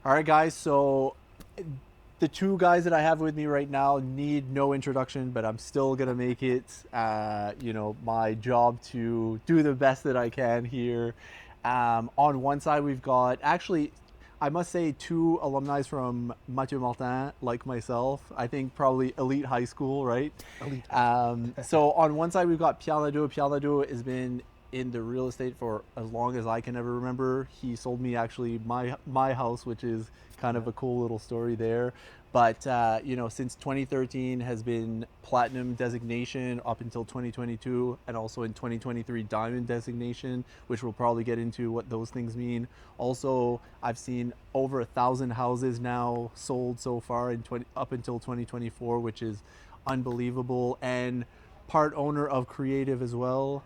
All right, guys. So the two guys that I have with me right now need no introduction, but I'm still gonna make it, my job to do the best that I can here. On one side, we've got actually, I must say, two alumni from Mathieu Martin, like myself. I think probably elite high school, right? Elite. So on one side, we've got Pierre Nadeau. Pierre Nadeau has been in the real estate for as long as I can ever remember. He sold me actually my house, which is kind of a cool little story there. But since 2013 has been platinum designation up until 2022, and also in 2023 diamond designation, which we'll probably get into what those things mean. Also, I've seen over 1,000 houses now sold so far up until 2024, which is unbelievable. And part owner of Creative as well,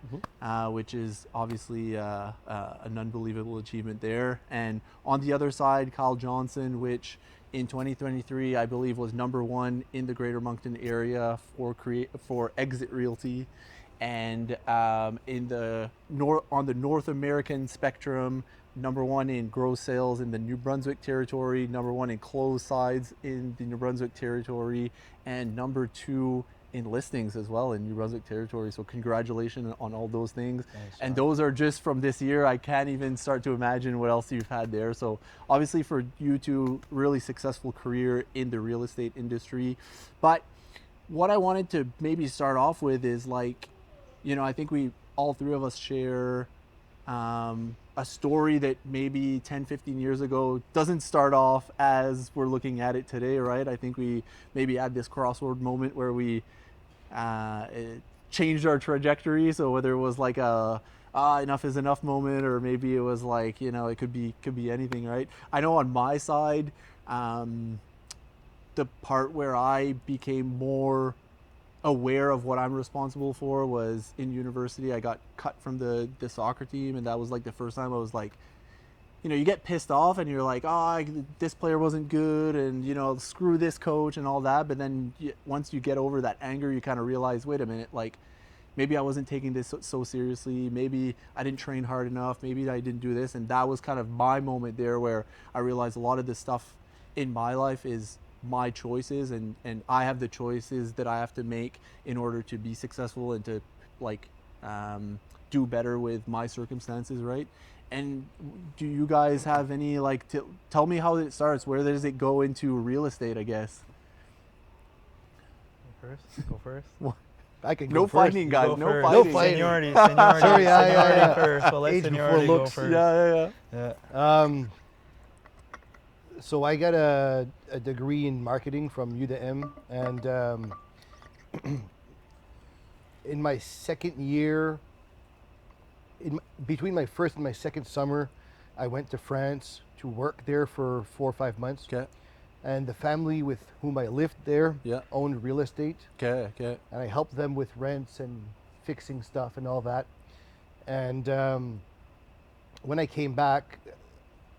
which is obviously an unbelievable achievement there. And on the other side, Kyle Johnson, which in 2023 I believe was #1 in the Greater Moncton area for Exit Realty, and on the North American spectrum, #1 in gross sales in the New Brunswick territory, #1 in closed sides in the New Brunswick territory, and #2 in listings as well in New Brunswick territory. So congratulations on all those things. Thanks, and John. those are just from this year. I can't even start to imagine what else you've had there. So obviously for you two, really successful career in the real estate industry. But what I wanted to maybe start off with is I think we all three of us share a story that maybe 10, 15 years ago doesn't start off as we're looking at it today, right? I think we maybe had this crossroad moment where we it changed our trajectory. So whether it was like a enough is enough moment, or maybe it was like, it could be anything, right? I know on my side, the part where I became more aware of what I'm responsible for was in university. I got cut from the soccer team, and that was like the first time I was like, you get pissed off and you're like, this player wasn't good, and screw this coach and all that. But then once you get over that anger, you kind of realize, wait a minute, like maybe I wasn't taking this so seriously. Maybe I didn't train hard enough. Maybe I didn't do this. And that was kind of my moment there where I realized a lot of this stuff in my life is my choices, and I have the choices that I have to make in order to be successful and to do better with my circumstances, right? And do you guys have any tell me how it starts? Where does it go into real estate, I guess? Go first. I can No go fighting, first. guys. Go No first. fighting. No fighting. Seniority. Sorry, Seniority first. Well, let Age before seniority go looks. first. Yeah. So I got a degree in marketing from UDM, and in my second year, between my first and my second summer, I went to France to work there for 4 or 5 months. Okay. And the family with whom I lived there Yeah. owned real estate, Okay. Okay. and I helped them with rents and fixing stuff and all that. And when I came back,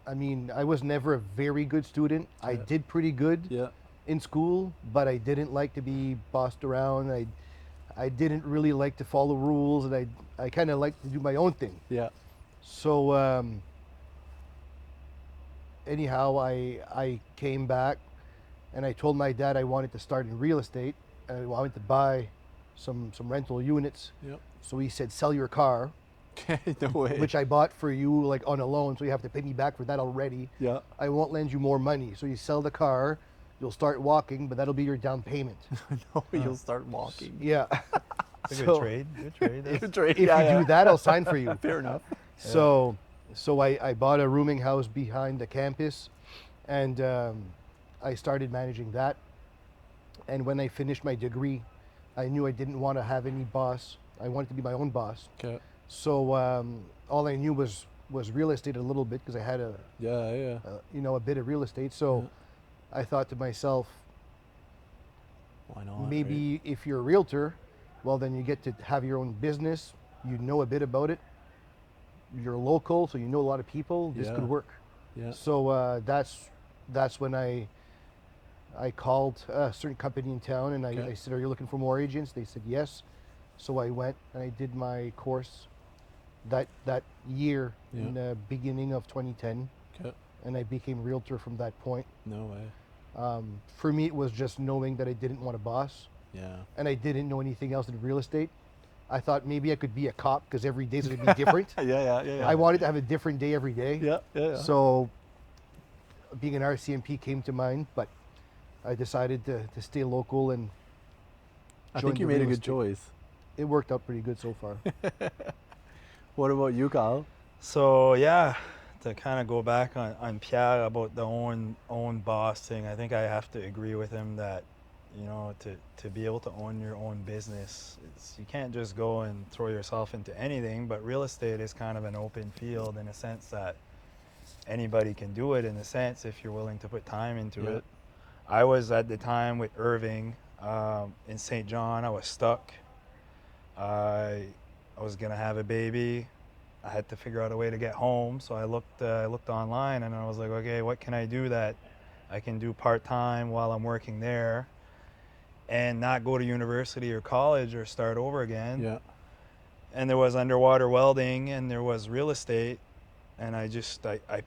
I was never a very good student. I did pretty good Yeah. in school, but I didn't like to be bossed around. I didn't really like to follow rules, and I kind of liked to do my own thing. Yeah. So anyhow, I came back, and I told my dad I wanted to start in real estate, and I wanted to buy some rental units. Yep. So he said, sell your car, Okay. No way. which I bought for you like on a loan, so you have to pay me back for that already. Yeah. I won't lend you more money. So you sell the car, you'll start walking, but that'll be your down payment. No, you'll start walking. Yeah. It's a So- good trade. Good trade. Good trade. If Yeah, you yeah. do that, I'll sign for you. Fair enough. So I bought a rooming house behind the campus, and I started managing that. And when I finished my degree, I knew I didn't want to have any boss. I wanted to be my own boss. Okay. So all I knew was real estate a little bit, because I had Yeah. a bit of real estate. So I thought to myself, Why not? maybe if you're a realtor, well, then you get to have your own business. You know a bit about it. You're local, so you know a lot of people. This Yeah. could work. Yeah. So that's when I called a certain company in town, and Okay. I said, "Are you looking for more agents?" They said yes. So I went and I did my course that year in the beginning of 2010. Okay. and I became realtor from that point. No way. For me, it was just knowing that I didn't want a boss, Yeah. and I didn't know anything else in real estate. I thought maybe I could be a cop because every day's going to be different. Yeah. I wanted to have a different day every day. Yeah. So being an RCMP came to mind, but I decided to stay local and I join think you the made a real good estate. choice. It worked out pretty good so far. What about you, Kyle? So yeah, to kind of go back on Pierre about the own boss thing, I think I have to agree with him that, you know, to be able to own your own business, you can't just go and throw yourself into anything, but real estate is kind of an open field in a sense that anybody can do it, in a sense, if you're willing to put time into Yeah. it. I was at the time with Irving in St. John. I was stuck. I was gonna have a baby. I had to figure out a way to get home, so I looked online, and I was like, okay, what can I do that I can do part-time while I'm working there and not go to university or college or start over again? Yeah. And there was underwater welding, and there was real estate, and I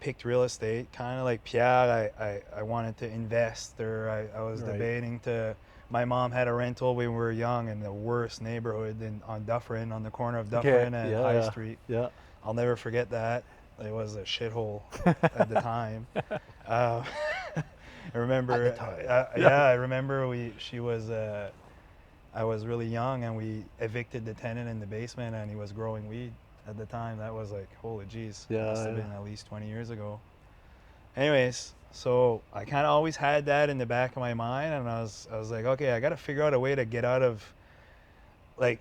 picked real estate, kind of like Pierre. I wanted to invest, or I was Right. debating to. My mom had a rental when we were young in the worst neighborhood on Dufferin, on the corner of Dufferin and High Street. Yeah. I'll never forget that. It was a shithole at the time. I remember. At the time. I remember I was really young, and we evicted the tenant in the basement, and he was growing weed at the time. That was like, holy jeez. Yeah, Must have yeah. been at least 20 years ago. Anyways, so I kind of always had that in the back of my mind, and I was like, okay, I got to figure out a way to get out of, like,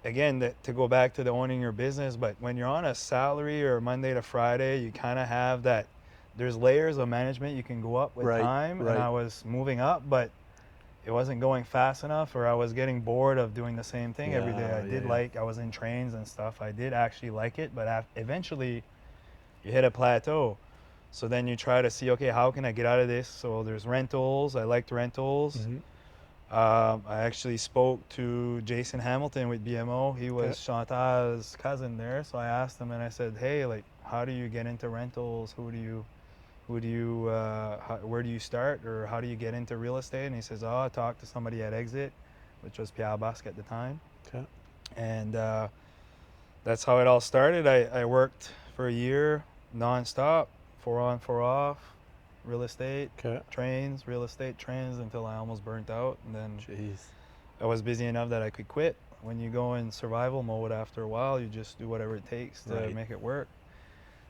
again, to go back to the owning your business. But when you're on a salary or Monday to Friday, you kind of have that, there's layers of management you can go up with Right, time, right. and I was moving up, but it wasn't going fast enough, or I was getting bored of doing the same thing every day. I was in trains and stuff. I did actually like it, but eventually you hit a plateau. So then you try to see, okay, how can I get out of this? So there's rentals. I liked rentals. Mm-hmm. I actually spoke to Jason Hamilton with BMO. He was Chantal's cousin there. So I asked him, and I said, hey, like, how do you get into rentals? Where do you start, or how do you get into real estate? And he says, I talked to somebody at Exit, which was Pierre Basque at the time. Okay. And that's how it all started. I worked for a year nonstop, 4 on, 4 off, real estate, trains, real estate trains, until I almost burnt out. And then Jeez. I was busy enough that I could quit. When you go in survival mode after a while, you just do whatever it takes to Right. make it work.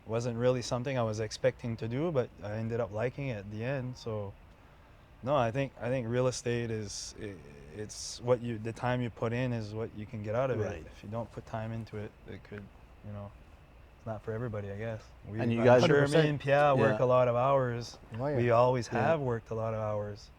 It wasn't really something I was expecting to do, but I ended up liking it at the end. So no, I think real estate it's the time you put in is what you can get out of Right. it. If you don't put time into it, it could, it's not for everybody, I guess. And you I'm guys- sure 100%. me and Pierre work Yeah. a lot of hours. Oh, yeah. We always Yeah. have worked a lot of hours.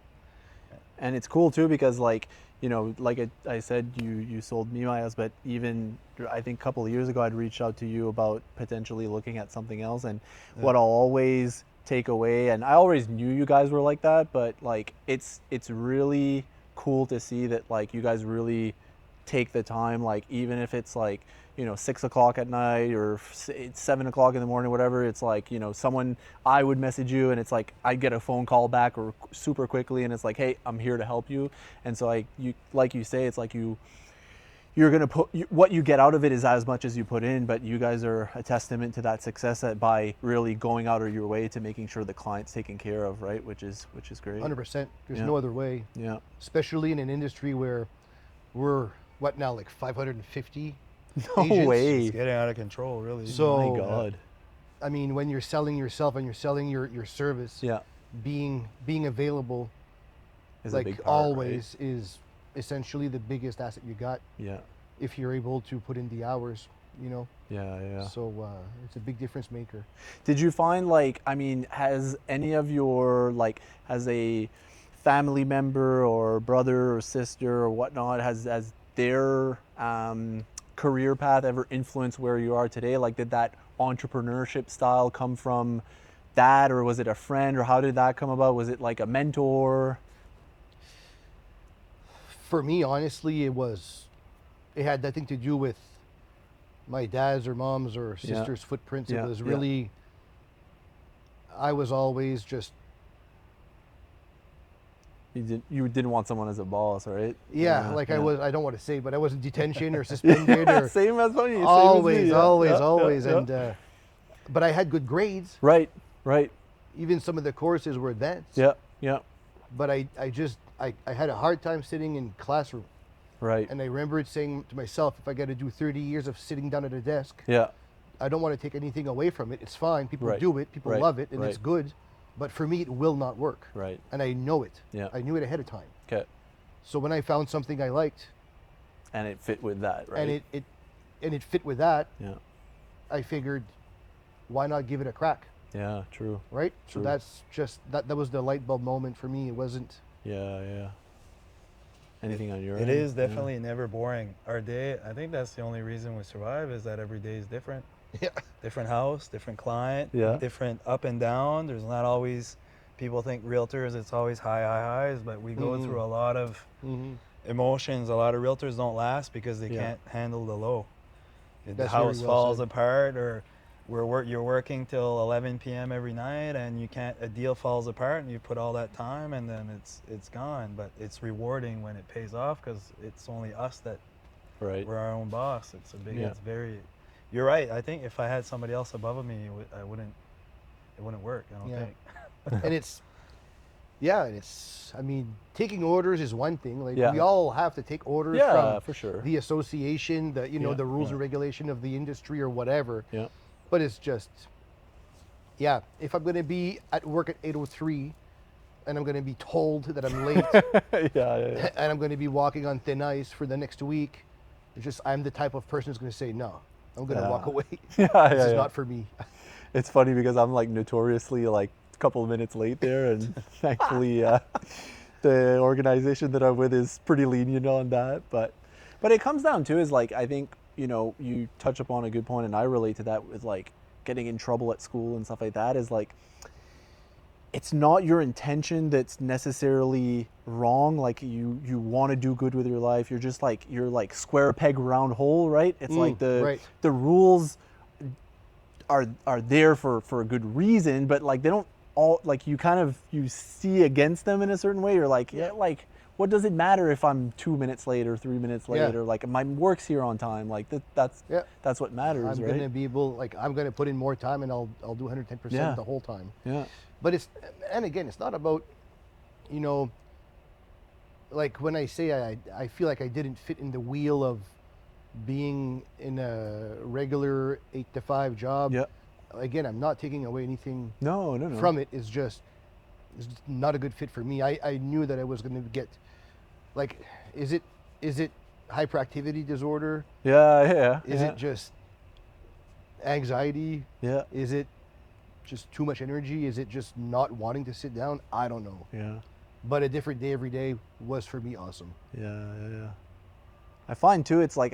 And it's cool too because, like, you know, like I said, you sold me my house, but even I think a couple of years ago I'd reached out to you about potentially looking at something else. And what I'll always take away, and I always knew you guys were like that, but like it's really cool to see that like you guys really take the time, like even if it's like, you know, 6 o'clock at night or 7 o'clock in the morning, whatever. It's like, you know, I would message you and it's like I'd get a phone call back or super quickly, and it's like, hey, I'm here to help you. And so like you say, it's like you're gonna what you get out of it is as much as you put in, but you guys are a testament to that success by really going out of your way to making sure the client's taken care of, right? Which is great. 100%. There's Yeah. no other way, Yeah. especially in an industry where we're, what now, like 550 No agents? way. It's getting out of control, really. So- My God. I mean, when you're selling yourself and you're selling your service, Yeah. being available, Is like a big part, always, is essentially the biggest asset you got Right? Yeah. if you're able to put in the hours, you know? Yeah. So it's a big difference maker. Did you find, like, I mean, has any of your, like, has a family member or brother or sister or whatnot, has their career path ever influenced where you are today? Like, did that entrepreneurship style come from that, or was it a friend, or how did that come about? Was it like a mentor? For me, honestly, it had nothing to do with my dad's or mom's or Yeah. sister's footprints. Yeah, It was yeah. really, I was always just, You didn't want someone as a boss, right? like I was, I don't want to say, but I was in detention or suspended or Same as funny. always, Same as me. always. Yeah. And, but I had good grades. Right. Even some of the courses were advanced. Yeah. But I had a hard time sitting in classroom. Right. And I remembered saying to myself, if I got to do 30 years of sitting down at a desk, Yeah. I don't want to take anything away from it. It's fine. People Right. do it. People Right. love it, and Right. it's good. But for me, it will not work. Right. And I know it. Yeah. I knew it ahead of time. Okay. So when I found something I liked, And it fit with that, right? and it fit with that, Yeah. I figured, why not give it a crack, Yeah. True. right? So True. that's just that was the light bulb moment for me. It wasn't. Yeah. Anything on your It end? is definitely never boring. Our day, I think that's the only reason we survive, is that every day is different. Yeah. Different house, different client, Yeah. different up and down. There's not always, people think realtors, it's always high highs, but we go Mhm. through a lot of Mm-hmm. emotions. A lot of realtors don't last because they Yeah. can't handle the low. The That's very house well falls said. apart, or you're working till 11 p.m. every night, and you can't. A deal falls apart, and you put all that time, and then it's gone. But it's rewarding when it pays off, because it's only us that Right. we're our own boss. It's a big. Yeah. It's very. You're right. I think if I had somebody else above me, I wouldn't. It wouldn't work. I don't Yeah. think. And I mean, taking orders is one thing. Like Yeah. we all have to take orders Yeah, from for sure. the association, the Yeah, the rules yeah. and regulation of the industry or whatever. Yeah. But it's just, yeah, if I'm going to be at work at 8:03 and I'm going to be told that I'm late yeah. and I'm going to be walking on thin ice for the next week, it's just, I'm the type of person who's going to say, no, I'm going to walk away. Yeah, This is yeah. not for me. It's funny because I'm like notoriously like a couple of minutes late there, and thankfully the organization that I'm with is pretty lenient on that. But it comes down to is like, I think, you touch upon a good point, and I relate to that with like getting in trouble at school and stuff like that, is like, it's not your intention that's necessarily wrong. Like you want to do good with your life. You're just like, you're like square peg round hole, right? It's like right. the rules are there for a good reason, but like they don't all, like you see against them in a certain way. You're like, yeah, like what does it matter if I'm 2 minutes late or 3 minutes late, Yeah. or like my work's here on time? Like that's what matters, I'm right? going to be able, like, I'm going to put in more time and I'll do 110% Yeah. the whole time. Yeah. But and again, it's not about, like when I say I feel like I didn't fit in the wheel of being in a regular 8 to 5 job. Yeah. Again, I'm not taking away anything No. from it. It's just not a good fit for me. I knew that I was going to get, like, is it hyperactivity disorder? Yeah. Is it just anxiety? Yeah. Is it just too much energy? Is it just not wanting to sit down? I don't know. Yeah. But a different day every day was for me awesome. Yeah. I find too, it's like,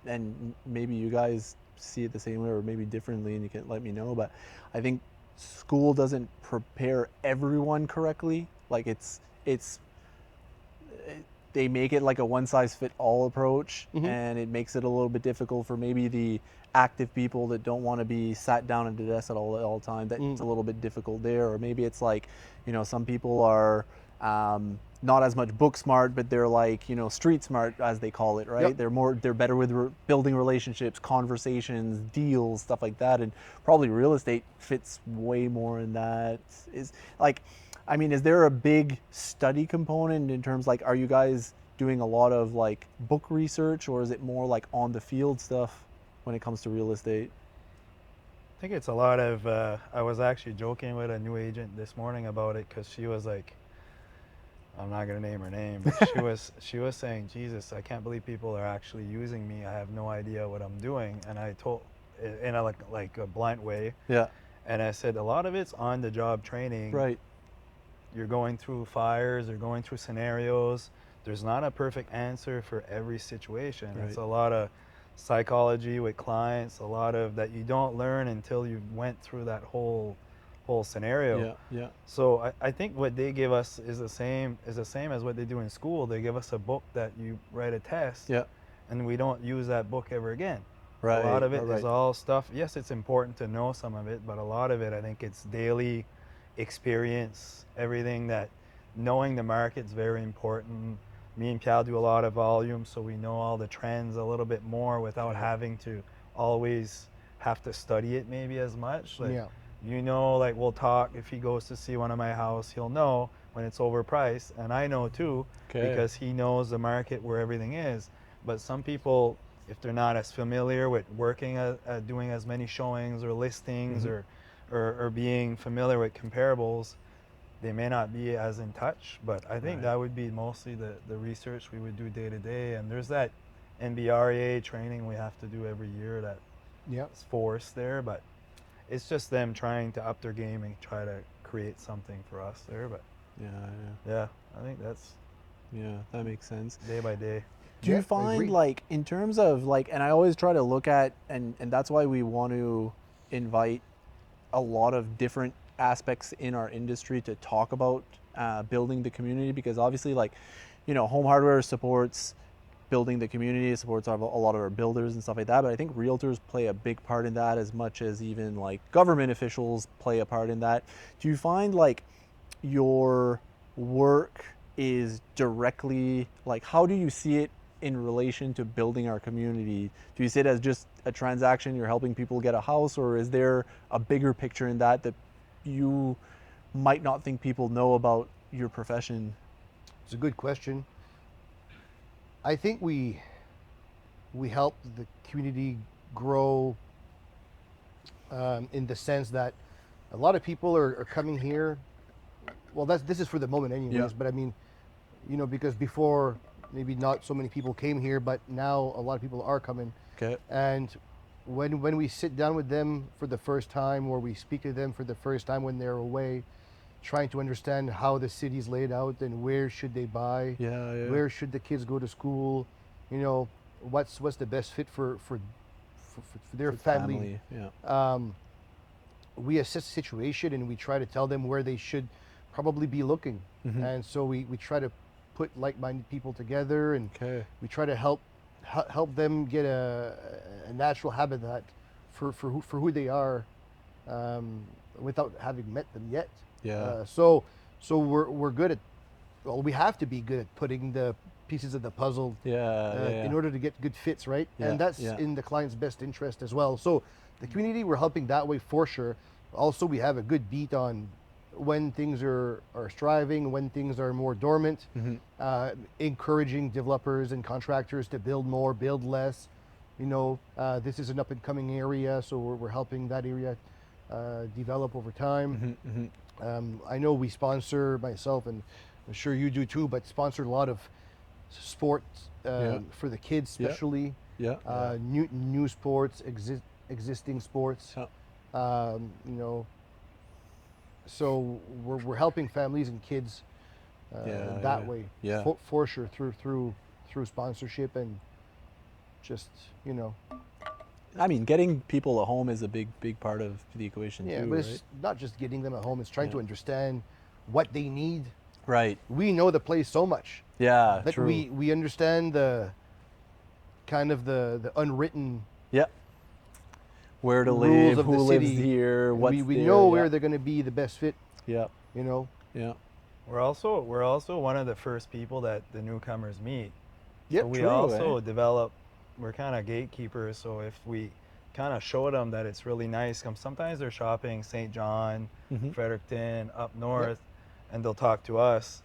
and maybe you guys see it the same way or maybe differently, and you can let me know, but I think school doesn't prepare everyone correctly. Like they make it like a one size fit all approach, Mhm. and it makes it a little bit difficult for maybe the active people that don't want to be sat down at the desk at all time. That's a little bit difficult there. Or maybe it's like, some people are not as much book smart, but they're like, street smart, as they call it, right? Yep. They're better with building relationships, conversations, deals, stuff like that. And probably real estate fits way more in that. Is there a big study component in terms, like, are you guys doing a lot of like book research, or is it more like on the field stuff when it comes to real estate? I think it's a lot of. I was actually joking with a new agent this morning about it, because she was like, I'm not gonna name her name, but she was saying, Jesus, I can't believe people are actually using me. I have no idea what I'm doing. And I told, in a like a blunt way, Yeah. and I said, a lot of it's on the job training. Right. You're going through fires, you're going through scenarios. There's not a perfect answer for every situation. Right. It's a lot of psychology with clients, a lot of that you don't learn until you went through that whole scenario. Yeah. So I think what they give us is the same as what they do in school. They give us a book that you write a test, Yeah. and we don't use that book ever again. Right. A lot of it is right. all stuff. Yes, it's important to know some of it, but a lot of it, I think it's daily experience everything. That knowing the market's very important. Me and Cal do a lot of volume, so we know all the trends a little bit more without having to always have to study it maybe as much. Like, Yeah. you know, like we'll talk, if he goes to see one of my house, he'll know when it's overpriced, and I know too, Okay. because he knows the market where everything is. But some people, if they're not as familiar with working at doing as many showings or listings, or being familiar with comparables, they may not be as in touch. But I think that would be mostly the research we would do day to day. And there's that NBREA training we have to do every year that Yeah. is forced there, but it's just them trying to up their game and try to create something for us there. But yeah, I think that's that makes sense. day by day. Do you Yeah, I find agree. like in terms of like, and I always try to look at, and that's why we want to invite a lot of different aspects in our industry to talk about building the community, because obviously like, you know, home hardware supports building the community, supports a lot of our builders and stuff like that, but I think realtors play a big part in that as much as even like government officials play a part in that. Do you find like your work is directly, like, how do you see it in relation to building our community? Do you see it as just a transaction, you're helping people get a house, or is there a bigger picture in that you might not think people know about your profession? It's a good question. I think we help the community grow in the sense that a lot of people are coming here. Well, this is for the moment anyways, Yeah. but I mean, you know, because before maybe not so many people came here, but now a lot of people are coming. Okay. And when we sit down with them for the first time, or we speak to them for the first time when they're away, trying to understand how the city's laid out and where should they buy, Yeah. where should the kids go to school, you know, what's the best fit for their For the family. Yeah. We assess the situation and we try to tell them where they should probably be looking. Mhm. And so we try to put like-minded people together, and Okay. we try to help them get a natural habitat for who they are, without having met them yet. Yeah. So we're good at, well, we have to be good at putting the pieces of the puzzle Yeah. in order to get good fits, right? Yeah, And that's yeah. in the client's best interest as well. So the community, we're helping that way for sure. Also, we have a good beat on when things are striving, when things are more dormant, encouraging developers and contractors to build more, build less. You know, this is an up and coming area, so we're helping that area develop over time. I know we sponsor, myself, and I'm sure you do too, but sponsor a lot of sports Yeah. for the kids, Yeah. especially Yeah. new sports, existing sports. Yeah. You know, so we're helping families and kids that way, Yeah. for sure, through sponsorship and just, you know. I mean, getting people a home is a big part of the equation Yeah, too, but right? it's not just getting them at home. It's trying Yeah. to understand what they need. Right. We know the place so much. Yeah. Like True. we understand the kind of the unwritten Yeah. Where to rules live, of who the lives city. here, and what's we there. know Yeah. where they're going to be the best fit. Yeah. You know. Yeah. We're also one of the first people that the newcomers meet. Yep. So we true, also eh? develop, we're kind of gatekeepers. So if we kind of show them that it's really nice, sometimes they're shopping St. John, Fredericton, up north, and they'll talk to us,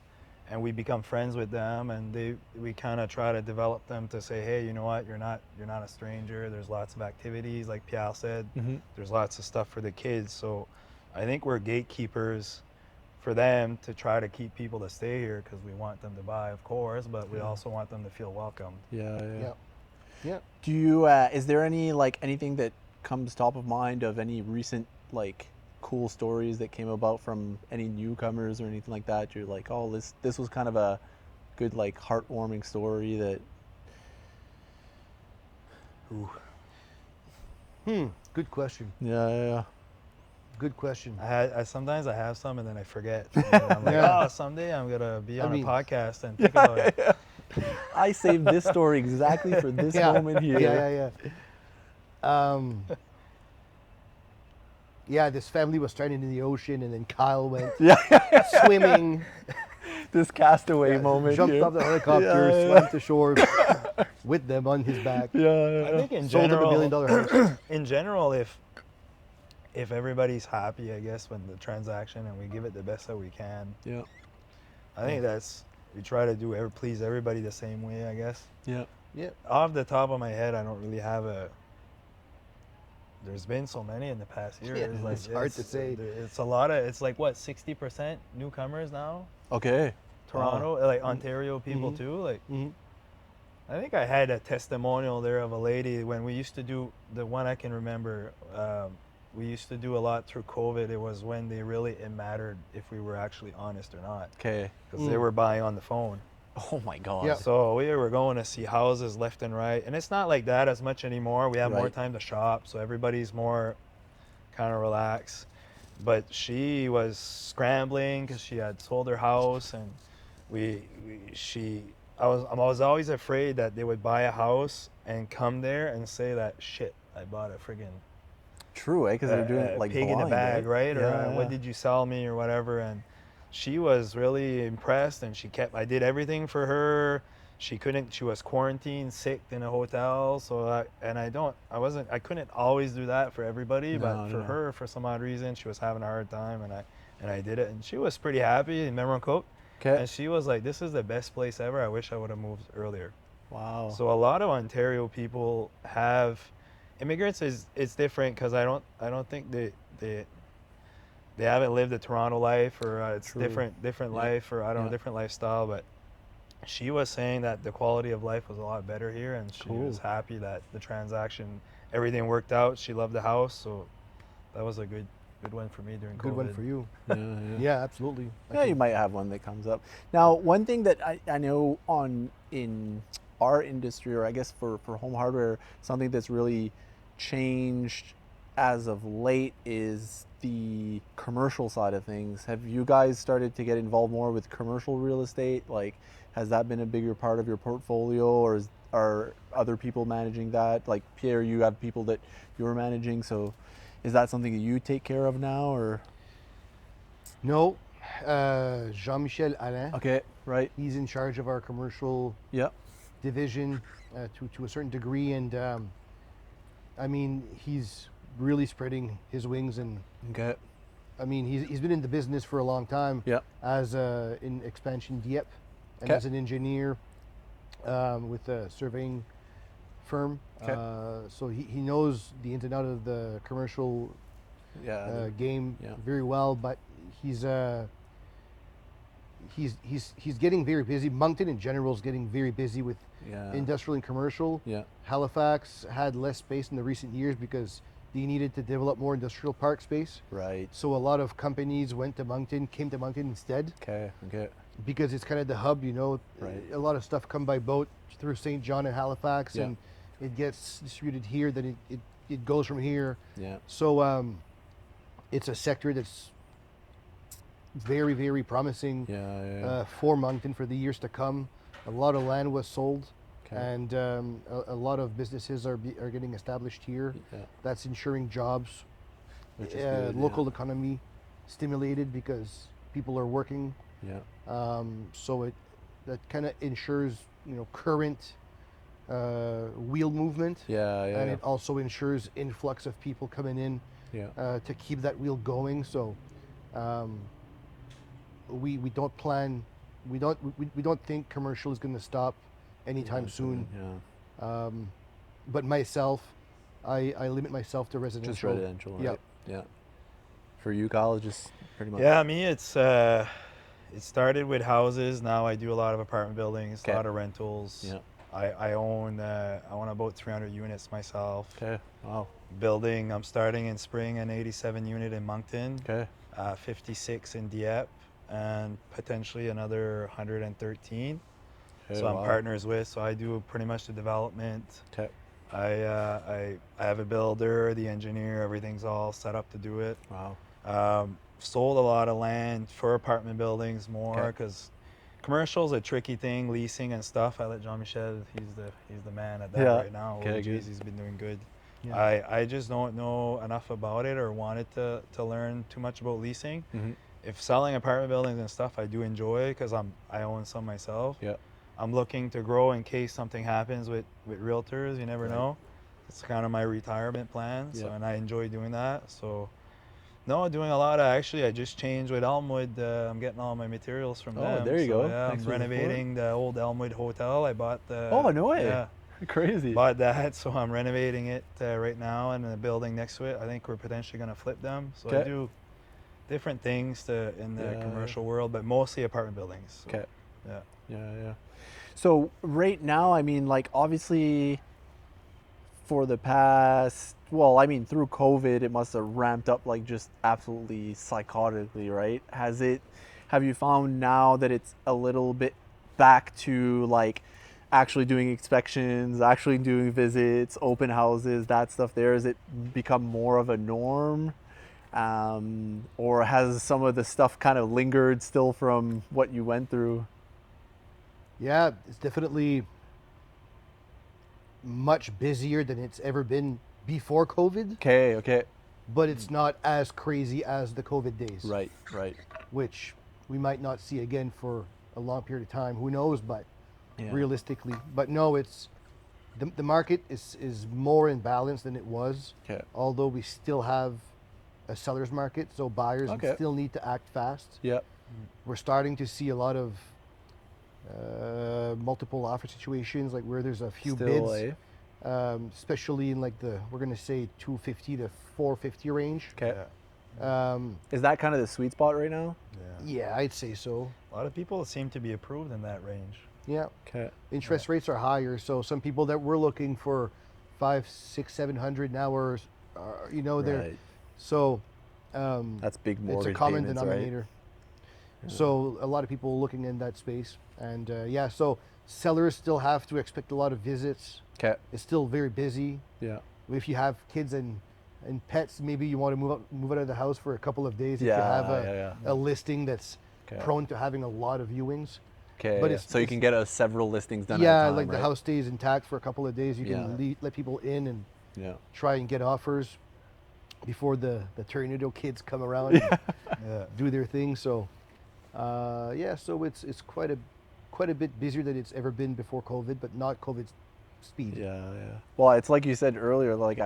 and we become friends with them, and we kind of try to develop them to say, hey, you know what, you're not a stranger. There's lots of activities, like Pierre said. There's lots of stuff for the kids. So I think we're gatekeepers for them to try to keep people to stay here, because we want them to buy, of course, but we also want them to feel welcome. Yeah. Yeah. Yeah. Do you? Is there anything that comes top of mind of any recent like cool stories that came about from any newcomers or anything like that? You're like, oh, this was kind of a good like heartwarming story that. Ooh. Good question. Yeah. Good question. I sometimes I have some and then I forget. And then I'm like, Yeah. oh, someday I'm gonna be on mean- a podcast and think about it. I saved this story exactly for this moment here. Yeah. Yeah, this family was stranded in the ocean, and then Kyle went Yeah. swimming, This castaway yeah, moment jumped here. off the helicopter, Yeah, swam to shore with them on his back. yeah. I think in Sold him general, $1 million house. in general, if everybody's happy, I guess, with the transaction and we give it the best that we can, Yeah. I think we try to please everybody the same way, I guess. Yeah. Yeah. Off the top of my head, I don't really have there's been so many in the past years. Yeah, like it's hard to say. It's a lot of, it's like what, 60% newcomers now? Okay. Toronto, like Ontario people too. Like, Mhm. I think I had a testimonial there of a lady when we used to do, the one I can remember, we used to do a lot through COVID. It was when it mattered if we were actually honest or not, Okay. because they were buying on the phone. Oh my God. Yeah. So we were going to see houses left and right, and it's not like that as much anymore. We have more Right. time to shop, so everybody's more kind of relaxed. But she was scrambling because she had sold her house, and I was always afraid that they would buy a house and come there and say that, shit, I bought a friggin' True, eh? Because they're doing it like pig in a blind, bag, eh? right? Or Yeah, what yeah. did you sell me or whatever? And she was really impressed, and I did everything for her. She was quarantined, sick in a hotel. So I couldn't always do that for everybody, No, but for no. her, for some odd reason, she was having a hard time, and I did it, and she was pretty happy in Memron. Okay. And she was like, "This is the best place ever. I wish I would have moved earlier." Wow. So a lot of Ontario people have immigrants. It's different because I don't think they haven't lived a Toronto life, or it's True. different Yeah. life, or I don't know, Yeah. different lifestyle. But she was saying that the quality of life was a lot better here, and she Cool. was happy that the transaction, everything worked out. She loved the house, so that was a good one for me during COVID. Good one for you. Yeah, yeah. Yeah, absolutely. Yeah, you might have one that comes up. Now, one thing that I know in our industry, or I guess for home hardware, something that's really changed as of late is the commercial side of things. Have you guys started to get involved more with commercial real estate? Like, has that been a bigger part of your portfolio, or are other people managing that? Like Pierre, you have people that you're managing, so is that something that you take care of now, or? No, Jean-Michel Alain. Okay, right. He's in charge of our commercial Yeah. division to a certain degree, and I mean, he's really spreading his wings, and Okay. I mean, he's been in the business for a long time. Yeah. As in expansion Dieppe, and Okay. as an engineer with a surveying firm. Okay. So he knows the ins and outs of the commercial Yeah. game Yeah. very well, but he's getting very busy. Moncton in general is getting very busy with Yeah. industrial and commercial. Yeah. Halifax had less space in the recent years because they needed to develop more industrial park space. Right. So a lot of companies came to Moncton instead, Okay. Okay. because it's kind of the hub, you know. Right. A lot of stuff come by boat through St. John and Halifax, Yeah. and it gets distributed here, then it goes from here. Yeah. So it's a sector that's very, very promising Yeah. Yeah. for Moncton for the years to come. A lot of land was sold, Okay. and a lot of businesses are getting established here. Yeah. That's ensuring jobs, Which is good, local economy stimulated because people are working. Yeah. So that kind of ensures, you know, current wheel movement, Yeah. Yeah. and Yeah. it also ensures influx of people coming in Yeah. to keep that wheel going. So we don't plan, we don't think commercial is going to stop anytime soon. Yeah. But myself, I limit myself to residential. Just residential. Right? Yep. Yeah. For you, Kyle, just pretty much. Yeah, me, it started with houses. Now I do a lot of apartment buildings, Okay. a lot of rentals. Yeah. I own about 300 units myself. Okay. Wow. Building, I'm starting in spring an 87 unit in Moncton, Okay. 56 in Dieppe, and potentially another 113. Okay, So I'm wow. partners with. So I do pretty much the development. Okay. I have a builder, the engineer, everything's all set up to do it. Wow. Sold a lot of land for apartment buildings more, Okay. because commercial's a tricky thing, leasing and stuff. I let Jean-Michel, he's the man at that Yeah. right now. Okay, Oh, geez, good. he's been doing good. Yeah. I just don't know enough about it or wanted to learn too much about leasing. Mm-hmm. If selling apartment buildings and stuff, I do enjoy because I own some myself. Yeah. I'm looking to grow in case something happens with realtors. You never Right. know. It's kind of my retirement plan. So, Yeah. and I enjoy doing that. So, no, doing a lot of actually. I just changed with Elmwood. I'm getting all my materials from Oh, them. there you So go. yeah, Thanks I'm for the support. renovating the old Elmwood Hotel. I bought the. Oh, no way. Yeah, Crazy. bought that. So I'm renovating it right now, and the building next to it. I think we're potentially gonna flip them. So I Okay. do different things in the Yeah. commercial world, but mostly apartment buildings. So, Okay. yeah. Yeah. So right now, I mean, like obviously for the past, well, I mean, through COVID, it must have ramped up like just absolutely psychotically, right? Have you found now that it's a little bit back to like actually doing inspections, actually doing visits, open houses, that stuff there? Has it become more of a norm? Or has some of the stuff kind of lingered still from what you went through? Yeah, it's definitely much busier than it's ever been before COVID, Okay. but it's not as crazy as the COVID days, Right. which we might not see again for a long period of time. Who knows? But Yeah. realistically, but no, it's the market is more in balance than it was. Okay. Although we still have a seller's market, so buyers Okay. still need to act fast. Yeah. We're starting to see a lot of multiple offer situations, like where there's a few Still, bids, especially in like we're gonna say 250 to 450 range. Okay. Yeah. Is that kind of the sweet spot right now? Yeah, I'd say so. A lot of people seem to be approved in that range. Yeah, Okay. interest rates are higher, so some people that were looking for 5, 6, 700 now are they're Right. so That's big it's mortgage a common payments, denominator. Right? So a lot of people looking in that space, and so sellers still have to expect a lot of visits. Okay. It's still very busy. Yeah. If you have kids and pets, maybe you want to move out of the house for a couple of days. If you Yeah, have yeah. a listing that's Okay. prone to having a lot of viewings. Okay. But yeah. So you it's- can get several listings done at a Yeah, time, like the right? house stays intact for a couple of days. You Yeah. can let people in and Yeah. try and get offers before the tornado kids come around and Yeah. do their thing. So so it's quite a bit busier than it's ever been before COVID, but not COVID speed. Yeah. Well, it's like you said earlier, like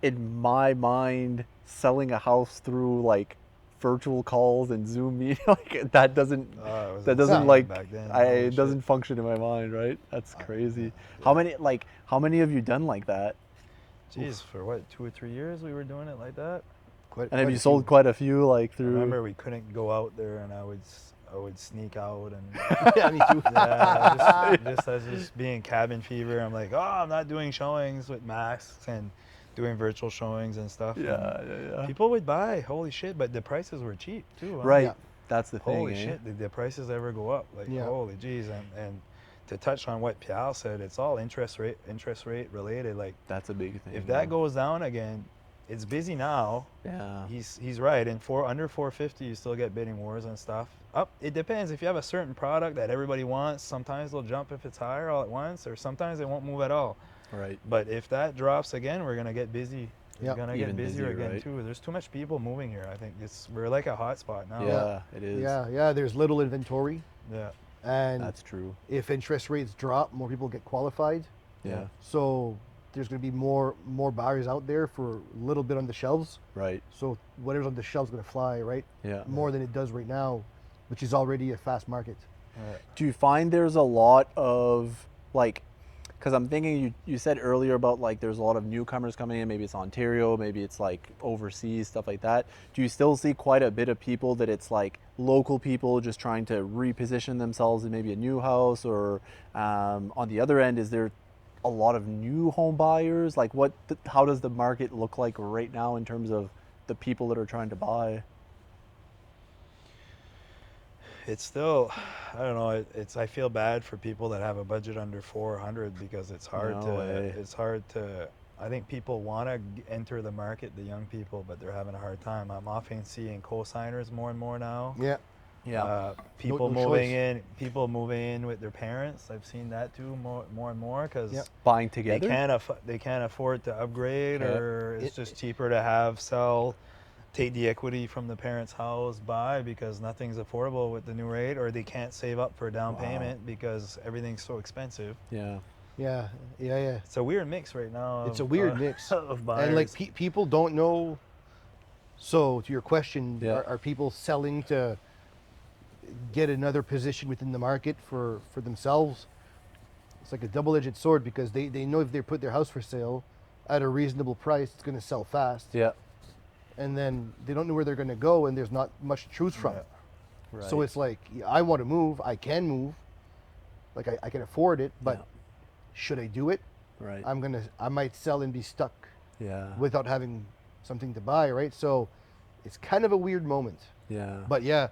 in my mind, selling a house through like virtual calls and Zoom meeting, like that doesn't It was that doesn't insane like back then. I Holy it doesn't shit. function in my mind, right? That's crazy. yeah. How many have you done like that? Jeez, for what, 2 or 3 years we were doing it like that? And have you sold quite a few like I through? remember we couldn't go out there, and I would sneak out and Yeah, me too. just as just being cabin fever. I'm like, oh, I'm not doing showings with masks and doing virtual showings and stuff. Yeah. People would buy, holy shit, but the prices were cheap too. Huh? Right. Yeah. That's the thing. Holy eh? shit, did the prices ever go up? Like, Yeah. holy jeez, and to touch on what Pierre said, it's all interest rate related. Like, That's a big thing. if that goes down again, it's busy now. Yeah. He's right. And under 450, you still get bidding wars and stuff. Up, it depends. If you have a certain product that everybody wants, sometimes they'll jump if it's higher all at once, or sometimes they won't move at all. Right. But if that drops again, we're gonna get busy. We're Yep. gonna Even get busier busier, again right? too. There's too much people moving here. I think we're like a hot spot now. Yeah, it is. Yeah. There's little inventory, Yeah. and That's true. if interest rates drop, more people get qualified. Yeah. So there's going to be more buyers out there for a little bit on the shelves. Right. So whatever's on the shelves is going to fly, right? Yeah. More than it does right now, which is already a fast market. Do you find there's a lot of like, because I'm thinking you said earlier about like there's a lot of newcomers coming in, maybe it's Ontario, maybe it's like overseas, stuff like that. Do you still see quite a bit of people that it's like local people just trying to reposition themselves in maybe a new house, or on the other end, is there a lot of new home buyers? Like how does the market look like right now in terms of the people that are trying to buy? It's still, I don't know. I feel bad for people that have a budget under 400 because it's hard No way. I think people want to enter the market, the young people, but they're having a hard time. I'm often seeing co-signers more and more now. Yeah. People no moving choice. people moving in with their parents. I've seen that too more and more because Yep. Buying they together. can't afford to upgrade, Okay. or it's just cheaper to take the equity from the parents' house, buy, because nothing's affordable with the new rate, or they can't save up for a down Wow. payment because everything's so expensive. Yeah. Yeah. It's a weird mix right now. It's a of, weird mix. of buyers. And like people don't know. So to your question, Yeah. are people selling to get another position within the market for themselves? It's like a double-edged sword because they know if they put their house for sale at a reasonable price, it's going to sell fast. Yeah. And then they don't know where they're going to go, and there's not much to choose from. Yeah. Right. So it's like, I want to move, I can move, like I can afford it, but Yeah. should I do it? Right. I might sell and be stuck Yeah. without having something to buy, right? So it's kind of a weird moment. Yeah. But yeah,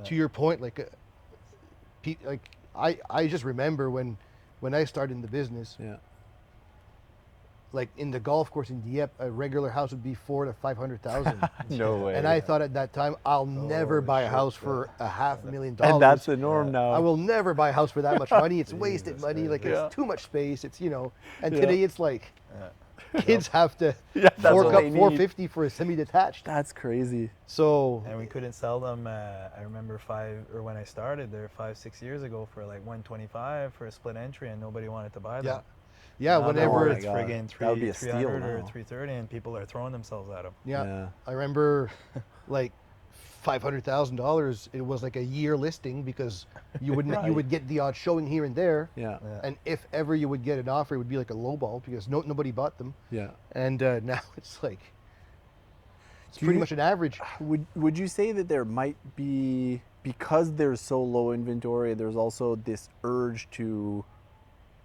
to your point, like, I just remember when I started in the business, Yeah. like in the golf course in Dieppe, a regular house would be 400,000 to 500,000. No way. And I thought at that time, I'll never Holy buy a shit, house yeah. for $500,000. And that's the norm now. I will never buy a house for that much money. It's wasted Jesus money. Like, Christ. Yeah. it's too much space. It's, and Yeah. today it's like kids have to Yeah, that's fork what up they need. $450 for a semi-detached. That's crazy. So And we couldn't sell them. I remember when I started there 5-6 years ago for like $125 for a split entry, and nobody wanted to buy them. yeah, Now whenever it's Oh my God. friggin' That would be a 300 steal or now. 330, and people are throwing themselves at them. Yeah. I remember like $500,000. It was like a year listing because you would get the odd showing here and there, Yeah. and if ever you would get an offer, it would be like a low ball because nobody bought them. Yeah. And now it's like it's Do pretty you- much an average. Would you say that there might be, because there's so low inventory, there's also this urge to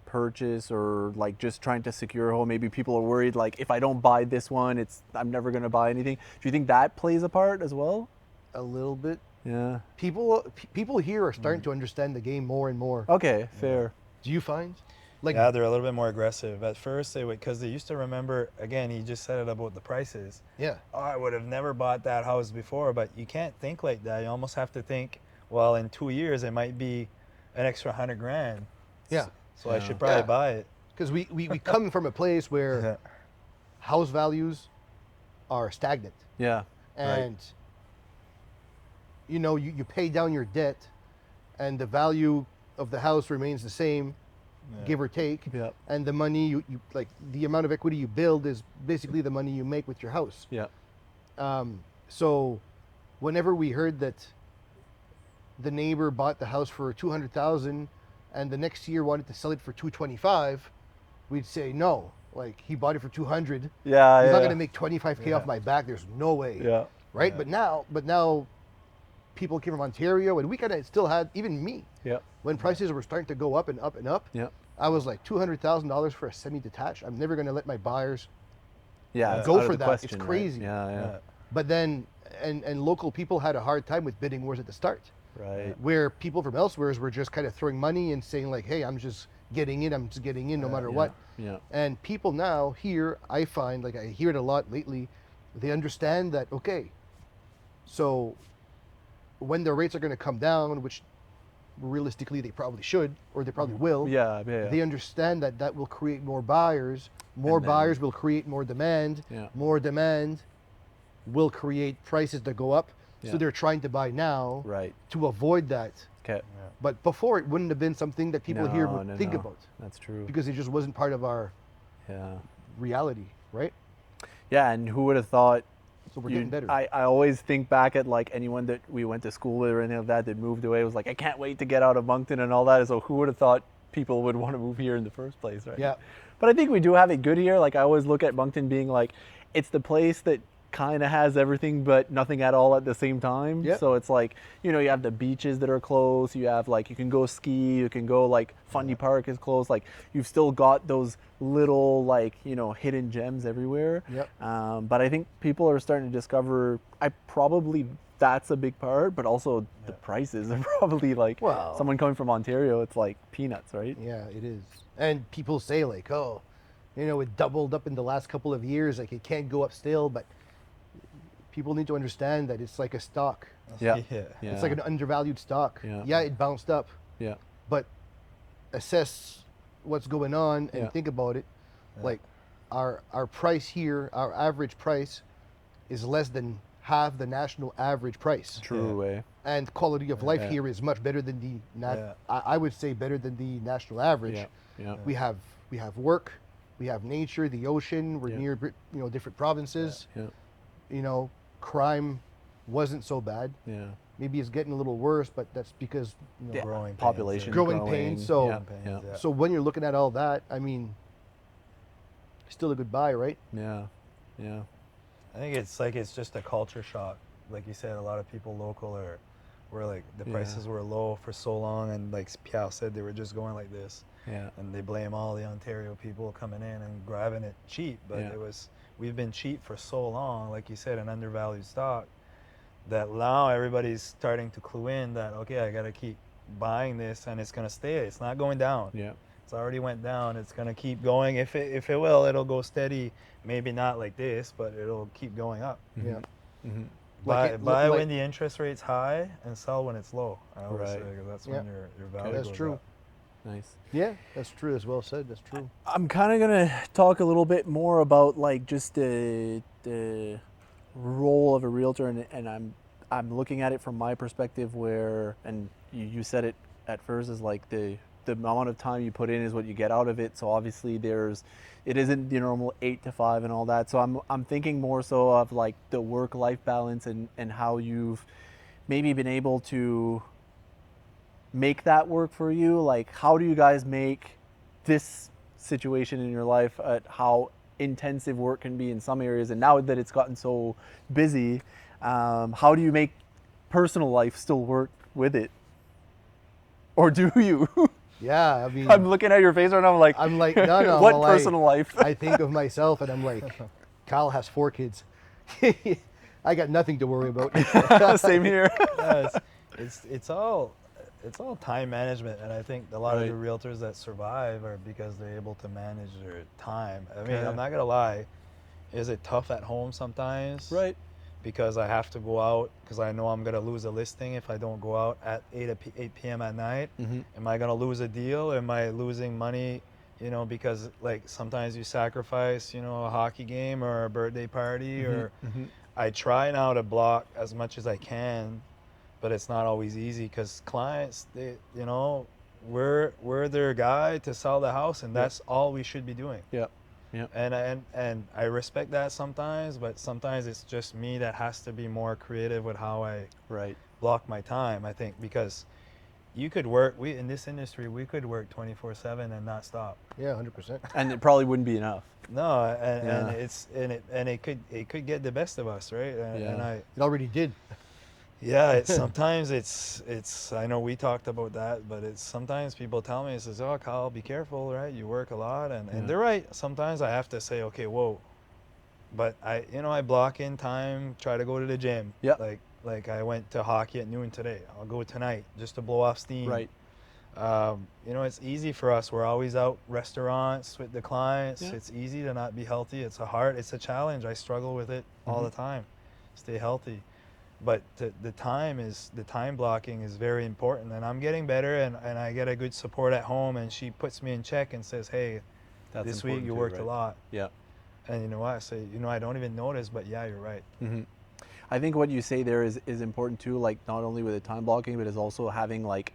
purchase, or like just trying to secure a home? Maybe people are worried, like, if I don't buy this one, I'm never going to buy anything. Do you think that plays a part as well? A little bit. Yeah. People here are starting to understand the game more and more. Okay, fair. Do you find? Like, Yeah, they're a little bit more aggressive. At first, because they used to remember, again, he just said it about the prices. yeah. Oh, I would have never bought that house before, but you can't think like that. You almost have to think, well, in 2 years, it might be an extra $100,000. Yeah. So I should probably buy it. Because we come from a place where Yeah. house values are stagnant. Yeah. And you pay down your debt and the value of the house remains the same, give or take. Yeah. And the money you like, the amount of equity you build is basically the money you make with your house. Yeah. So whenever we heard that the neighbor bought the house for 200,000 and the next year wanted to sell it for 225, we'd say no. Like, he bought it for 200. Yeah. He's not going to make 25K off Yeah. my back. There's no way. Yeah. Right? Yeah. But now people came from Ontario, and we kind of still had, even me, Yeah. when prices were starting to go up and up and up, Yeah. I was like, $200,000 for a semi-detached. I'm never going to let my buyers. Yeah. it's Go out of for the that. question, It's right? crazy. Yeah. Yeah. But then, and local people had a hard time with bidding wars at the start, Right. where people from elsewhere were just kind of throwing money and saying like, hey, I'm just getting in no matter Yeah. what. Yeah. And people now here, I find, like, I hear it a lot lately, they understand that, okay, so when the rates are going to come down, which realistically they probably should, or they probably will, Yeah. Yeah. they understand that that will create more buyers. More And then- buyers will create more demand. Yeah. More demand will create prices that go up. Yeah. So they're trying to buy now Right. to avoid that. Okay. But before, it wouldn't have been something that people here No, would no, think no. about That's true. because it just wasn't part of our Yeah. reality, right? Yeah. And who would have thought? So we're getting better. I always think back at like anyone that we went to school with or anything like that moved away, was like, I can't wait to get out of Moncton and all that. So who would have thought people would want to move here in the first place, right? Yeah. But I think we do have it good here. Like, I always look at Moncton being like, it's the place that kind of has everything but nothing at all at the same time. Yep. So it's like, you have the beaches that are close. You have like, you can go ski, you can go like Fundy Park is close. Like, you've still got those little like, hidden gems everywhere. Yep. But I think people are starting to discover, that's a big part, but also the prices are probably like, Well- someone coming from Ontario, it's like peanuts, right? Yeah, it is. And people say like, oh, it doubled up in the last couple of years. Like, it can't go up still, but people need to understand that it's like a stock. Yeah. Yeah. Yeah. It's like an undervalued stock. Yeah. Yeah, it bounced up, Yeah. but assess what's going on and Yeah. think about it. Yeah. Like our price here, our average price is less than half the national average price. True Yeah. way. And quality of life Yeah. here is much better than the Yeah. I would say better than the national average. Yeah. Yeah. We have work, we have nature, the ocean, we're Yeah. near different provinces. Yeah. You know, crime wasn't so bad. Yeah. Maybe it's getting a little worse, but that's because Yeah. Growing pains, Population yeah. Growing pains, so- yeah. Pains, Yeah. yeah. so when you're looking at all that, I mean, still a good buy, right? Yeah. Yeah. I think it's just a culture shock. Like you said, a lot of people local were like the Yeah. prices were low for so long, and like Pierre said, they were just going like this, Yeah. and they blame all the Ontario people coming in and grabbing it cheap. But Yeah. we've been cheap for so long, like you said, an undervalued stock, that now everybody's starting to clue in that okay, I gotta keep buying this, and it's gonna stay. It's not going down. Yeah. It's already went down. It's gonna keep going. If it will, it'll go steady. Maybe not like this, but it'll keep going up. Yeah. Mm-hmm. Like Buy like- when the interest rate's high and sell when it's low. I always Right. say 'cause that's Yeah. when your value That's goes true. up. Nice. Yeah, that's true. As well said. That's true. I'm kind of gonna talk a little bit more about like just the role of a realtor, and I'm looking at it from my perspective where, and you said it at first, is like the amount of time you put in is what you get out of it. So obviously it isn't the normal 8 to 5 and all that. So I'm thinking more so of like the work-life balance and how you've maybe been able to make that work for you. Like, how do you guys make this situation in your life at how intensive work can be in some areas, and now that it's gotten so busy, how do you make personal life still work with it, or do you? Yeah, I mean, I'm looking at your face right now. I'm like, no, what well, personal life? I think of myself, and I'm like, Kyle has 4 kids. I got nothing to worry about. Same here. Yeah, it's all time management, and I think a lot of the realtors that survive are because they're able to manage their time. I mean, Okay. I'm not gonna lie, is it tough at home sometimes? Right. Because I have to go out because I know I'm gonna lose a listing if I don't go out at 8 p.m. at night. Mm-hmm. Am I gonna lose a deal? Am I losing money? You know, because like sometimes you sacrifice, a hockey game or a birthday party, or Mm-hmm. I try now to block as much as I can, but it's not always easy because clients, we're their guy to sell the house, and that's all we should be doing. Yeah. Yeah. And I respect that sometimes, but sometimes it's just me that has to be more creative with how I Right. block my time. I think because you could work. In this industry, we could work 24/7 and not stop. Yeah, 100%. And it probably wouldn't be enough. No, Yeah. and it could get the best of us, right? And Yeah. I It already did. yeah, sometimes it's I know we talked about that, but it's sometimes people tell me, it says, oh, Kyle, be careful, right? You work a lot, and Yeah. they're right. Sometimes I have to say, okay, whoa, but I block in time, try to go to the gym. Yeah. Like I went to hockey at noon today. I'll go tonight just to blow off steam. Right. It's easy for us. We're always out restaurants with the clients. Yeah. It's easy to not be healthy. It's a challenge. I struggle with it all the time. Stay healthy. But the time blocking is very important, and I'm getting better, and I get a good support at home, and she puts me in check and says, hey, That's this week important you too, worked right? a lot. Yeah. And you know what? I say, I don't even notice, but yeah, you're right. Mm-hmm. I think what you say there is important too, like not only with the time blocking, but is also having like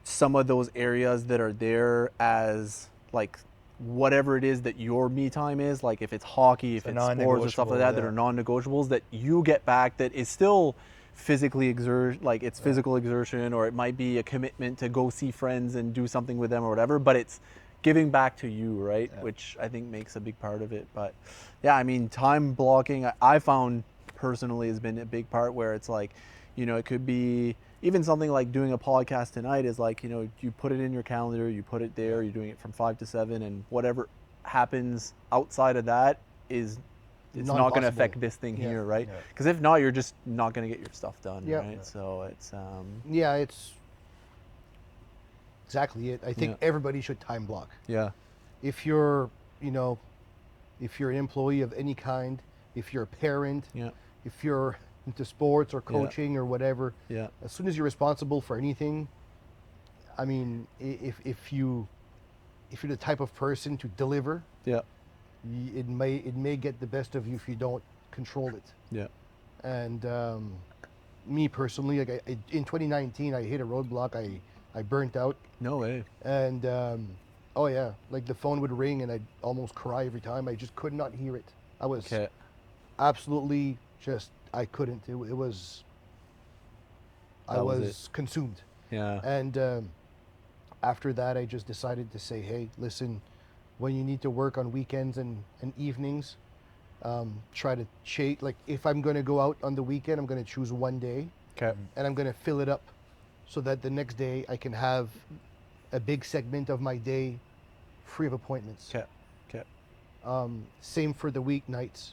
some of those areas that are there as like whatever it is that your me time is, like if it's hockey, if It's a it's sports and stuff like that, that non-negotiable, are non-negotiables that you get back, that is still physically like it's physical exertion, or it might be a commitment to go see friends and do something with them or whatever, but it's giving back to you, right? Yeah. Which I think makes a big part of it. But yeah, I mean, time blocking, I found personally has been a big part, where it's like, it could be even something like doing a podcast tonight is like, you put it in your calendar, you put it there, you're doing it from 5 to 7, and whatever happens outside of that it's not going to Non-possible. affect this thing Yeah. here, right? Yeah. Because if not, you're just not going to get your stuff done, Yeah. right? So it's Yeah, it's exactly it. I think Yeah. everybody should time block. yeah. If you're, if you're an employee of any kind, if you're a parent, Yeah. if you're into sports or coaching or whatever, Yeah. as soon as you're responsible for anything, I mean, if you're the type of person to deliver, Yeah. it may get the best of you if you don't control it. Yeah. And me personally, like in 2019, I hit a roadblock. I burnt out, No way. and oh yeah, like the phone would ring and I'd almost cry every time. I just could not hear it. I was Okay. absolutely just, I couldn't. It was, I That was was consumed. Yeah. And after that, I just decided to say, hey, listen, when you need to work on weekends and evenings, try to like if I'm going to go out on the weekend, I'm going to choose one day Okay. and I'm going to fill it up so that the next day I can have a big segment of my day free of appointments. Okay. Okay. Same for the weeknights.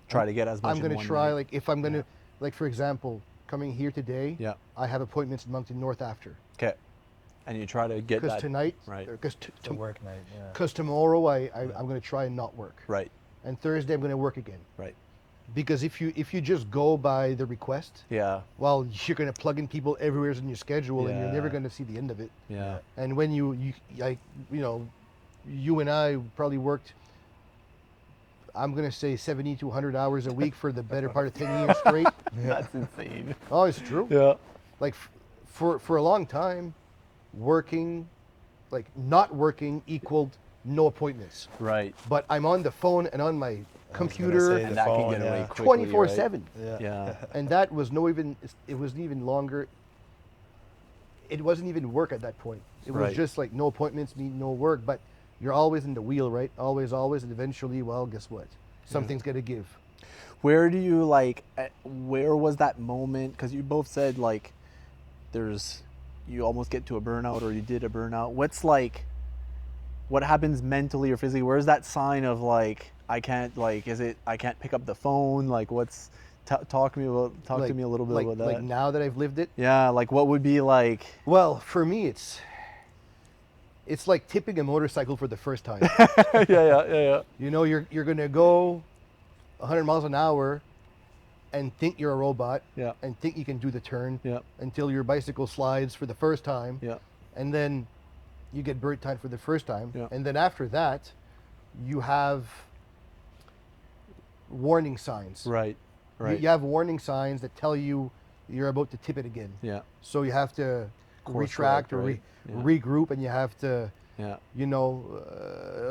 Try to get as much. I'm in going to one try, night. like if I'm going to, like for example, coming here today, Yeah. I have appointments in Moncton North after. Okay. And you try to get Because that. tonight, Right. because It's a work night. Yeah. because tomorrow I'm going to try and not work. Right. And Thursday I'm going to work again. Right. Because if you just go by the request, Yeah. well, you're going to plug in people everywhere in your schedule, and you're never Yeah. going to see the end of it. Yeah. And when you you and I probably worked, I'm going to say 70 to 100 hours a week for the better part of 10 years straight. That's insane. Oh, it's true. Yeah. Like for a long time, working, like not working equaled no appointments. Right. But I'm on the phone and on my say computer the And that phone, can get away yeah. quickly. 24/7. Yeah. Yeah. And that was it wasn't even longer. It wasn't even work at that point. It was Right. just like no appointments mean no work, but you're always in the wheel, right? Always, and eventually, well, guess what? Something's got to give. Where do you like? Where was that moment? Because you both said like, you almost get to a burnout, or you did a burnout. What's like? What happens mentally or physically? Where's that sign of like I can't like? Is it I can't pick up the phone? Like what's? Talk to me a little bit about that. Like now that I've lived it, Yeah, like what would be like? well, for me, it's like tipping a motorcycle for the first time. yeah. You know, you're gonna go 100 miles an hour and think you're a robot Yeah. and think you can do the turn Yeah. until your bicycle slides for the first time. Yeah. And then you get burnt time for the first time. Yeah. And then after that, you have warning signs. Right. Right. You have warning signs that tell you you're about to tip it again. Yeah. So you have to Course retract correct, or right? Yeah. regroup, and you have to, Yeah. you know,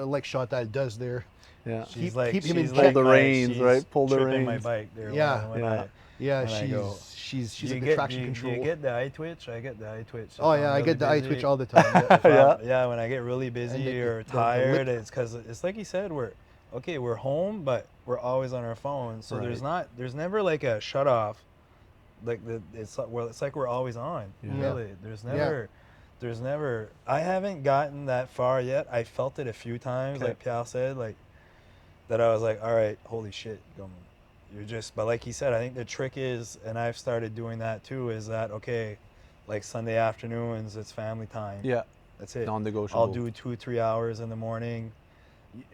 like Chantal does there. Yeah. She's Keep him in she's check. Pull the like, reins, she's right? Pull the tripping my reins. bike there. Yeah. When Yeah. Yeah, When I go, she's you like the get, traction do control. you get the eye twitch? I get the eye twitch. If Oh I'm yeah, I really get the eye busy. twitch all the time. Yeah. If I'm- Yeah. yeah, when I get really busy the- or the tired, lip- it's because it's like you said, we're home, but we're always on our phone. So Right. there's never like a shut off. It's like we're always on. Yeah. Really, there's never. I haven't gotten that far yet. I felt it a few times, Okay. like Pial said, like that. I was like, all right, holy shit, you're just. But like he said, I think the trick is, and I've started doing that too, is that okay, like Sunday afternoons, it's family time. Yeah. That's it. Non-negotiable. I'll do 2-3 hours in the morning,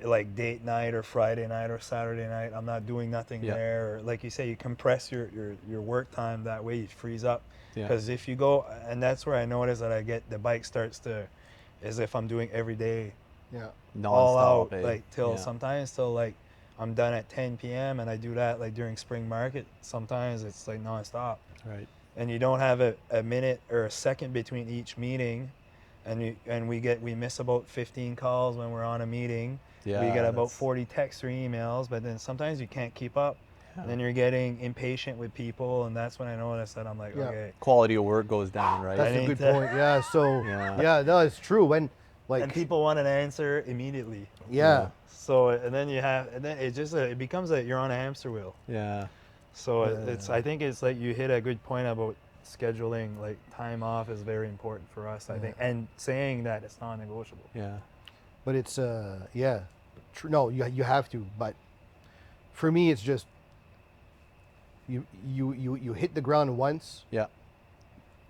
like date night or Friday night or Saturday night. I'm not doing nothing Yeah. there. Or like you say, you compress your work time that way. You freeze up. Yeah. Because if you go, and that's where I notice that I get the bike starts to, as if I'm doing every day, Yeah. all Non-stop, out, eh? like till Yeah. sometimes till like I'm done at 10 p.m. and I do that like during spring market. Sometimes it's like nonstop. Right. And you don't have a minute or a second between each meeting, and we miss about 15 calls when we're on a meeting. Yeah. We get about that's- 40 texts or emails, but then sometimes you can't keep up. Yeah. And then you're getting impatient with people, and that's when I notice that I'm like, Yeah. okay. Quality of work goes down, right? That's I a need good to- point. Yeah. So Yeah. no, it's true. When like And people want an answer immediately. yeah. So and then it just it becomes like you're on a hamster wheel. Yeah. So I think it's like you hit a good point about scheduling, like time off is very important for us, I think, and saying that it's non-negotiable. Yeah. But it's yeah, true. No, you have to. But for me, it's just you hit the ground once. Yeah.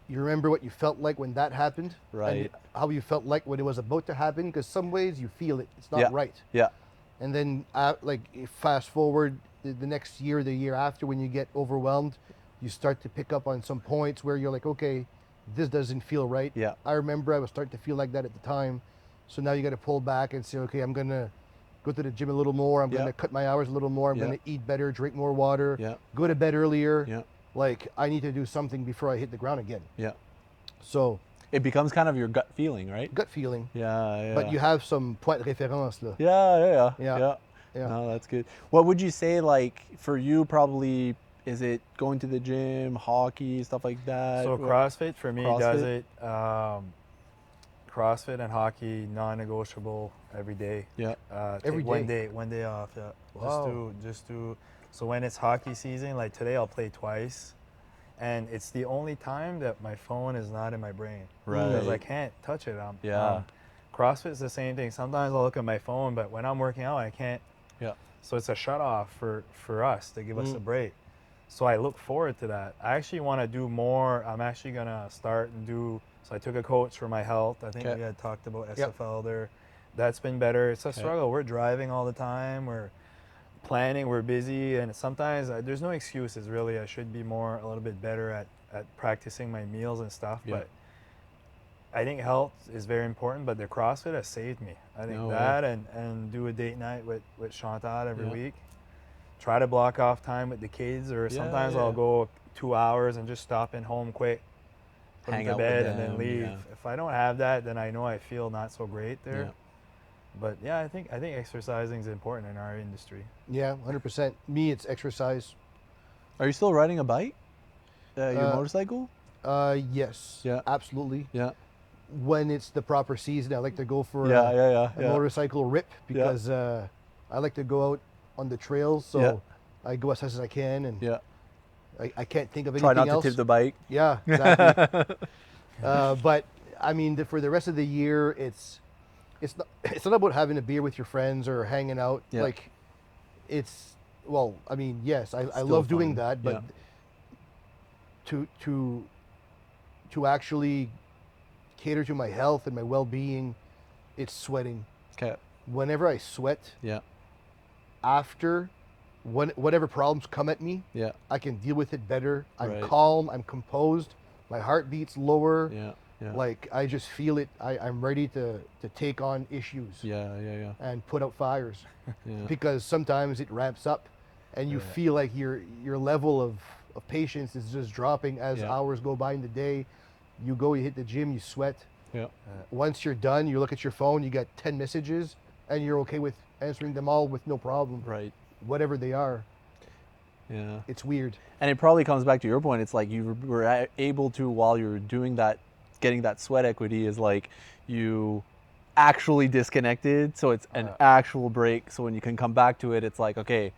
You remember what you felt like when that happened, Right. And how you felt like when it was about to happen. Because some ways you feel it, it's not Yeah. right. Yeah. And then like fast forward the next year, the year after, when you get overwhelmed, you start to pick up on some points where you're like, okay, this doesn't feel right. Yeah. I remember I was starting to feel like that at the time. So now you got to pull back and say, okay, I'm going to go to the gym a little more. I'm going to cut my hours a little more. I'm going to eat better, drink more water, go to bed earlier. Yeah. Like, I need to do something before I hit the ground again. Yeah. So it becomes kind of your gut feeling, right? gut feeling. Yeah. But you have some point de référence. Là. Yeah. No, that's good. What would you say, like, for you, probably, is it going to the gym, hockey, stuff like that? So CrossFit for me does CrossFit? it. CrossFit and hockey, non-negotiable every day. Yeah. Every take one day off. Yeah. Wow. Just do. So when it's hockey season, like today, I'll play twice, and it's the only time that my phone is not in my brain. Right. Because I can't touch it. Yeah. CrossFit's the same thing. Sometimes I'll look at my phone, but when I'm working out, I can't. Yeah. So it's a shut off for us to give us a break. So I look forward to that. I actually want to do more. I'm actually going to start and do, so I took a coach for my health. I think we had talked about SFL there. That's been better. It's a struggle. We're driving all the time. We're planning. We're busy. And sometimes there's no excuses, really. I should be a little bit better at practicing my meals and stuff. Yeah. But I think health is very important, but the CrossFit has saved me. I think and do a date night with Chantal every week. Try to block off time with the kids, or sometimes I'll go 2 hours and just stop in home quick, put them to bed, and then leave. Yeah. If I don't have that, then I know I feel not so great there. Yeah. But yeah, I think exercising is important in our industry. Yeah, 100%. Me, it's exercise. Are you still riding a bike? Your motorcycle? Yes. Yeah. Absolutely. Yeah. When it's the proper season, I like to go for a motorcycle rip because I like to go out on the trails. So I go as fast as I can, and I can't think of anything else. Try not to tip the bike. Yeah, exactly. But I mean, for the rest of the year, it's not about having a beer with your friends or hanging out. Yeah. Like, I mean, yes, I Still love doing fun. that, but to actually cater to my health and my well-being, it's sweating. Okay. Whenever I sweat, after whatever problems come at me, I can deal with it better. I'm calm, I'm composed, my heart beats lower. Like, I just feel it. I'm ready to take on issues and put out fires. Because sometimes it ramps up and you feel like your level of patience is just dropping as hours go by in the day. You hit the gym, you sweat. Once you're done, you look at your phone, you got 10 messages, and you're okay with answering them all with no problem. Right. Whatever they are. Yeah. It's weird. And it probably comes back to your point. It's like you were able to, while you're doing that, getting that sweat equity, is like you actually disconnected. So it's an actual break. So when you can come back to it, it's like, okay,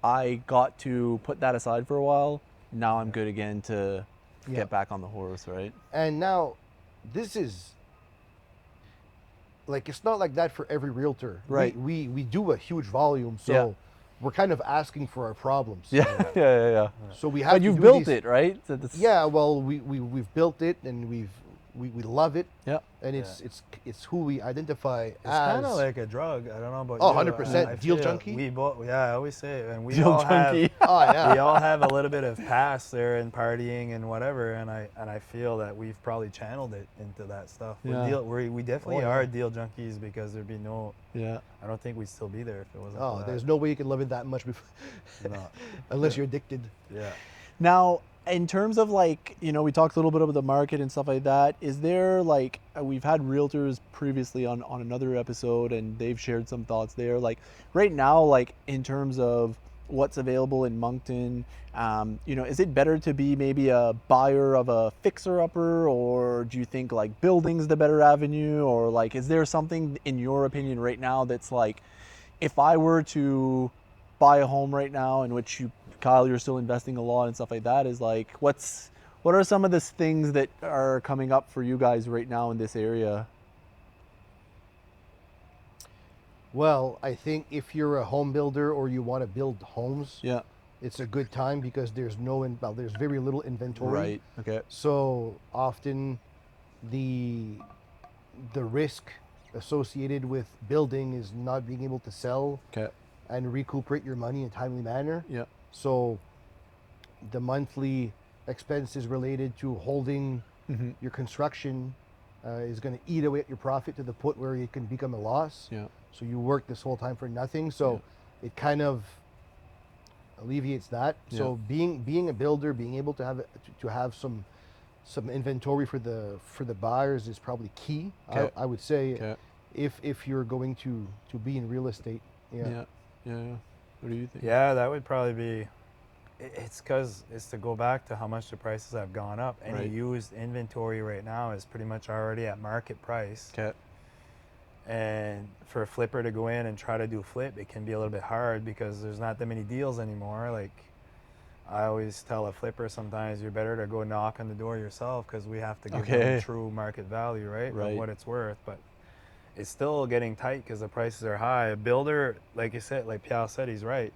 I got to put that aside for a while. Now I'm good again to get back on the horse, right? And now, this is, like, it's not like that for every realtor. Right. We do a huge volume, so we're kind of asking for our problems. Yeah. So we have But to you've do built these, it, right? So Yeah, well, we've built it, and we love it. Yeah. And it's who we identify It's as. kind of like a drug. I don't know about Oh, you. 100%. I Deal feel junkie? We both, I always say it. And we Deal all junkie. have, Oh, yeah. we all have a little bit of past there in partying and whatever, and I feel that we've probably channeled it into that stuff. Yeah. We definitely are deal junkies, because there'd be no. Yeah. I don't think we'd still be there if it wasn't. Oh, for that. there's no way you can love it that much before, No. unless you're addicted. Yeah. Now, in terms of, like, we talked a little bit about the market and stuff like that. Is there, like, we've had realtors previously on another episode, and they've shared some thoughts there. Like, right now, like, in terms of what's available in Moncton, is it better to be maybe a buyer of a fixer-upper, or do you think, like, building's the better avenue? Or, like, is there something, in your opinion, right now that's, like, if I were to buy a home right now, in which Kyle, you're still investing a lot and stuff like that, is like, what are some of the things that are coming up for you guys right now in this area? Well, I think if you're a home builder or you want to build homes, Yeah. it's a good time because there's there's very little inventory. Right. Okay. So often the risk associated with building is not being able to sell Okay. and recuperate your money in a timely manner. Yeah. So the monthly expenses related to holding Mm-hmm. your construction is going to eat away at your profit to the point where it can become a loss. Yeah. So you work this whole time for nothing. So it kind of alleviates that. So being a builder, being able to have some inventory for the buyers is probably key. Okay. I would say Okay. if you're going to be in real estate. Yeah. Yeah. What do you think? Yeah, that would probably be. It's because it's to go back to how much the prices have gone up. Any Right. used inventory right now is pretty much already at market price. Okay. And for a flipper to go in and try to do flip, it can be a little bit hard because there's not that many deals anymore. Like I always tell a flipper, sometimes you're better to go knock on the door yourself because we have to give them true market value, right? Right. Of what it's worth. But it's still getting tight because the prices are high. A builder, like you said, like Pierre said, he's right.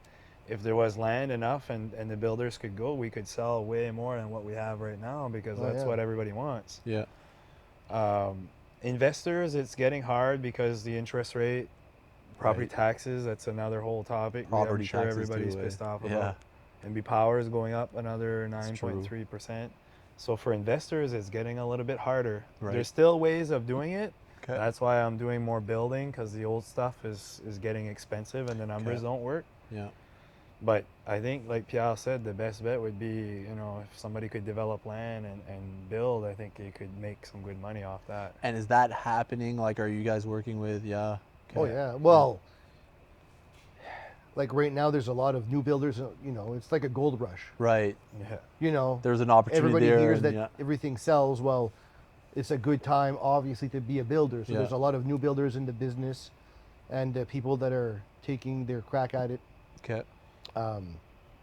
If there was land enough and the builders could go, we could sell way more than what we have right now because that's what everybody wants. Yeah. Investors, it's getting hard because the interest rate, property taxes, that's another whole topic. Property I'm sure taxes everybody's too, pissed off yeah. about. MB Power is going up another 9.3%. So for investors, it's getting a little bit harder. Right. There's still ways of doing it. Okay. That's why I'm doing more building because the old stuff is getting expensive and the numbers don't work. Yeah. But I think, like Pierre said, the best bet would be, you know, if somebody could develop land and build, I think you could make some good money off that. And is that happening? Like, are you guys working with? Yeah. Okay. Oh yeah. Well, like right now, there's a lot of new builders. You know, it's like a gold rush. Right. Yeah. You know, There's an opportunity everybody there. hears and that everything sells. Well, it's a good time, obviously, to be a builder. So Yeah. there's a lot of new builders in the business, and people that are taking their crack at it, Okay.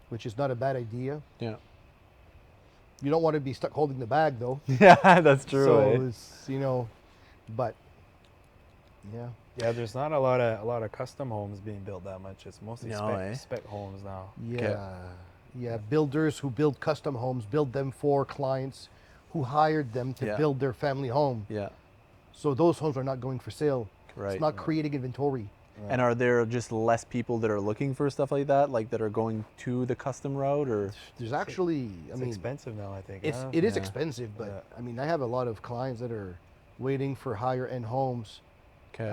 which is not a bad idea. Yeah. You don't want to be stuck holding the bag, though. Yeah, that's true. So eh? it's, you know, but yeah. Yeah, there's not a lot of custom homes being built that much. It's mostly No, spec, eh? spec homes now. Yeah, yeah. Builders who build custom homes build them for clients who hired them to Yeah. build their family home. Yeah. So those homes are not going for sale. Right. It's not creating inventory. And are there just less people that are looking for stuff like that, like that are going to the custom route, or? There's actually, It's expensive now, I think. it huh? is Yeah. expensive, but Yeah. I mean, I have a lot of clients that are waiting for higher end homes, Okay.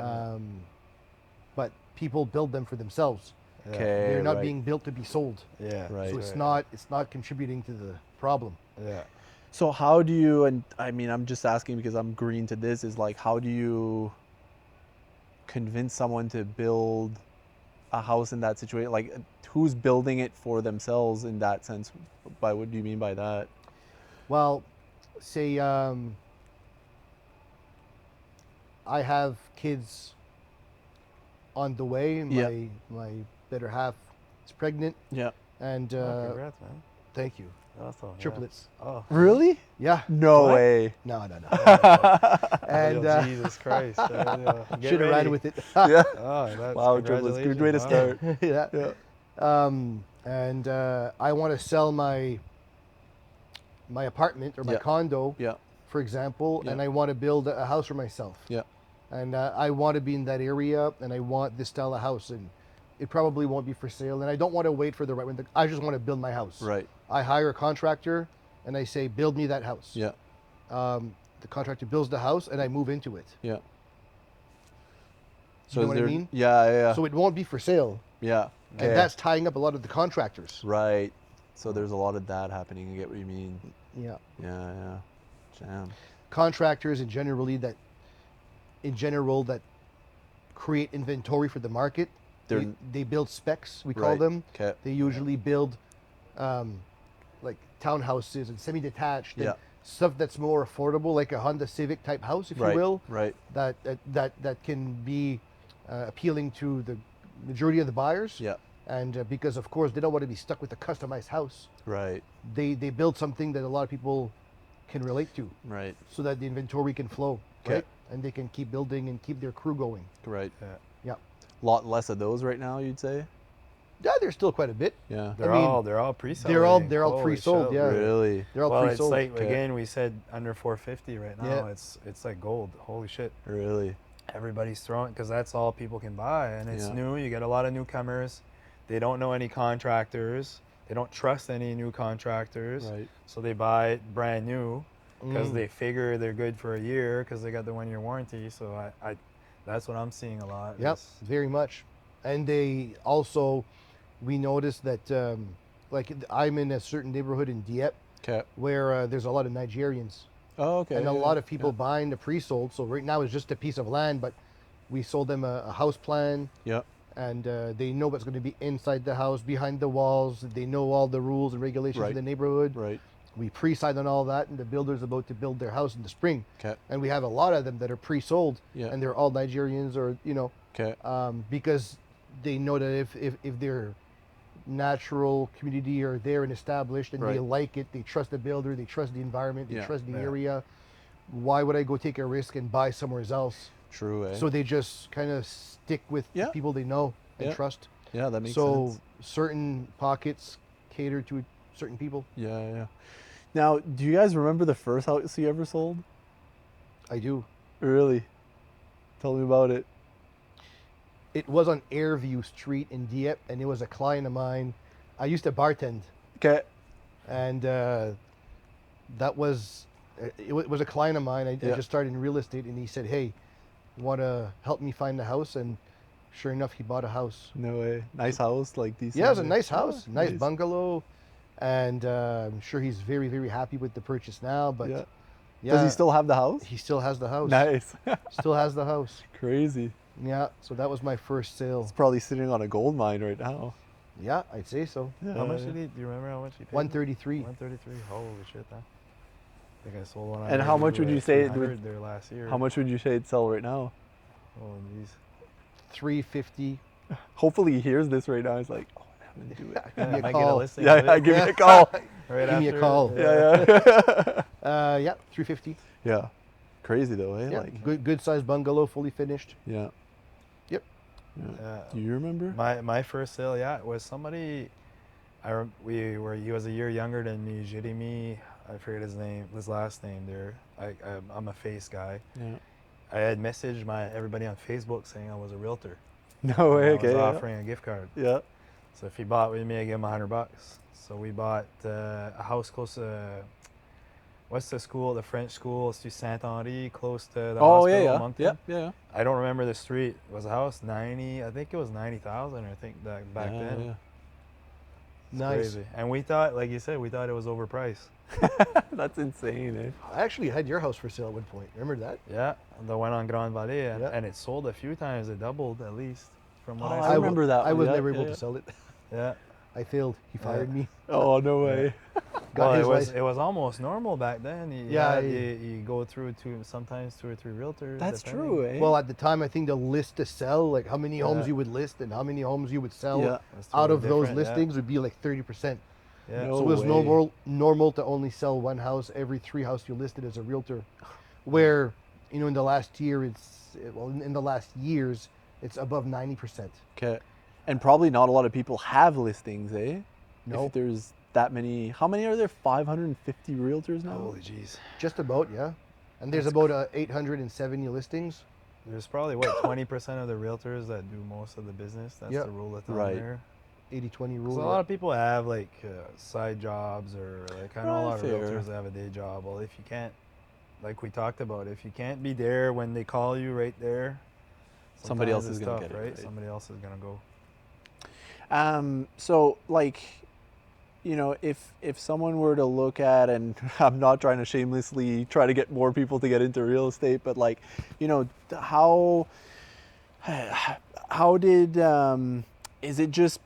but people build them for themselves. Yeah. Okay. They're not right. being built to be sold. Yeah. Right. So it's not contributing to the problem. Yeah. So how do you, and I mean, I'm just asking because I'm green to this, is like, how do you convince someone to build a house in that situation? Like, who's building it for themselves in that sense? By what do you mean by that? Well, say I have kids on the way. Yeah. My better half is pregnant, Yeah. and Oh, congrats, man. thank you. Awesome. yeah. Triplets. Oh. Really? Yeah. No What? way. No, no, no. And and Jesus Christ. Get should have ready. ran with it. Yeah. Oh, that's Wow, triplets. Good way to congratulations, huh? start. yeah. And I want to sell my apartment or my Yeah. condo, Yeah. for example, Yeah. and I want to build a house for myself. Yeah. And I want to be in that area, and I want this style of house, and it probably won't be for sale. And I don't want to wait for the right one. I just want to build my house. Right. I hire a contractor, and I say, build me that house. Yeah. The contractor builds the house, and I move into it. Yeah. You know what I there- mean? Yeah. Yeah. So it won't be for sale, yeah. and that's tying up a lot of the contractors. right. So there's a lot of that happening. I get what you mean. Yeah. Yeah. Yeah. Jam. Contractors in general that create inventory for the market. They're- They build specs, we call Right. them. Okay. They usually build like townhouses and semi-detached and Yeah. stuff that's more affordable, like a Honda Civic type house, if Right. you will, Right. that can be appealing to the majority of the buyers. Yeah. And because of course they don't want to be stuck with a customized house, Right. they build something that a lot of people can relate to, Right. so that the inventory can flow, Okay. right? And they can keep building and keep their crew going. Right. Yeah. Yeah. Lot less of those right now, you'd say. Yeah, there's still quite a bit. Yeah. They're mean, all pre-sold. they're I all- think. they're all Holy pre-sold, shit. yeah. Really. They're all Well, it's pre-sold. like Okay. again we said under 450 right now. Yeah. It's like gold. Holy shit. Really. everybody's throwing, because that's all people can buy, and it's Yeah. new. You get a lot of newcomers. They don't know any contractors. They don't trust any new contractors. Right. So they buy it brand new because Mm. they figure they're good for a year because they got the 1-year warranty. So I that's what I'm seeing a lot. Yep, is- very much. And they also, we noticed that, like I'm in a certain neighborhood in Dieppe Okay. where there's a lot of Nigerians. Oh, okay. And a yeah, lot of yeah. people buying the pre-sold. So right now it's just a piece of land, but we sold them a house plan, Yep. and they know what's going to be inside the house, behind the walls. They know all the rules and regulations Right. in the neighborhood. Right. We pre-signed on all that, and the builder's about to build their house in the spring. Okay. And we have a lot of them that are pre-sold, Yeah. and they're all Nigerians, or Okay. because they know that if their natural community are there and established, and they Right. like it, they trust the builder, they trust the environment, they Yeah, trust the yeah. area. Why would I go take a risk and buy somewhere else? True. Eh? So they just kind of stick with Yeah. the people they know and Yeah. trust. yeah, that makes So sense. certain pockets cater to certain people. Yeah. Yeah. Now, do you guys remember the first house you ever sold? I do. Really? Tell me about it. It was on Airview Street in Dieppe, and it was a client of mine. I used to bartend, Okay. and that was it was a client of mine. I Yeah. just started in real estate, and he said, "Hey, you want to help me find a house?" And sure enough, he bought a house. No way. Nice house, like decent. Yeah, it was a eh? nice house, Oh, nice bungalow, and I'm sure he's very, very happy with the purchase now. But Yeah. yeah, Does he still have the house? He still has the house. Nice. Still has the house. Crazy. Yeah. So that was my first sale. It's probably sitting on a gold mine right now. Yeah, I'd say so. Yeah, How much yeah. did he? Do you remember how much he paid? 133. 133. Holy shit! Huh? I think I sold one. And how much would you say it would- 300 there last year? How much would you say it'd sell right now? Oh, jeez. 350. Hopefully he hears this right now. He's like, oh, I'm gonna do it. Give me I a might get a call. listing. Yeah, of yeah, it give me a call. right Give me a after. call. Yeah, yeah. Yeah, 350. Yeah. Crazy though, eh? Yeah, Like, good sized bungalow, fully finished. yeah. Yep. Yeah. Yeah. Do you remember? My first sale, yeah, it was somebody. He was a year younger than me. Jeremy, I forget his last name. There, I'm a face guy. Yeah. I had messaged everybody on Facebook saying I was a realtor. No way. And I Okay. was Yeah. offering a gift card. Yeah. So if he bought with me, I give him $100. So we bought a house close to what's the school? The French school. It's to Saint Henri, close to the Oh hospital. yeah, yeah. Moncton. Yeah. Yeah. I don't remember the street. It was a house 90. I think it was 90,000. I think that back Yeah, then. yeah. It's Nice. crazy. And we thought, like you said, we thought it was overpriced. That's insane, eh? I actually had your house for sale at one point. Remember that? Yeah, the one on Grand Vallée, and, Yeah. and it sold a few times. It doubled at least from what Oh, I I saw. w- remember that I one, was yeah, never able yeah, to yeah. sell it. Yeah. I failed. He fired me. Oh no way. Got his Well, license. it was almost normal back then. Yeah, You go through sometimes 2 or 3 realtors. That's depending. true, eh? Well, at the time, I think the list to sell, like how many homes Yeah. you would list and how many homes you would sell Yeah. That's out totally of those different, yeah. listings would be like 30%. Yeah. No So it was way. normal to only sell one house every 3 houses you listed as a realtor. Where, in the last year, in the last years, it's above 90%. Okay. And probably not a lot of people have listings, eh? No. If there's that many. How many are there? 550 realtors now? Holy jeez. Just about, yeah. And there's That's about 870 listings. There's probably, what, 20% of the realtors that do most of the business. That's Yeah. the rule of thumb Right. there. 80-20 rule. 'Cause a lot of people have like side jobs, or like I know a lot of Fair. realtors that have a day job. Well, if you can't, like we talked about, if you can't be there when they call you right there, Somebody else sometimes is it's gonna tough, get it, right? right? Somebody else is gonna go. So like, if someone were to look at, and I'm not trying to shamelessly try to get more people to get into real estate, but like, how did is it just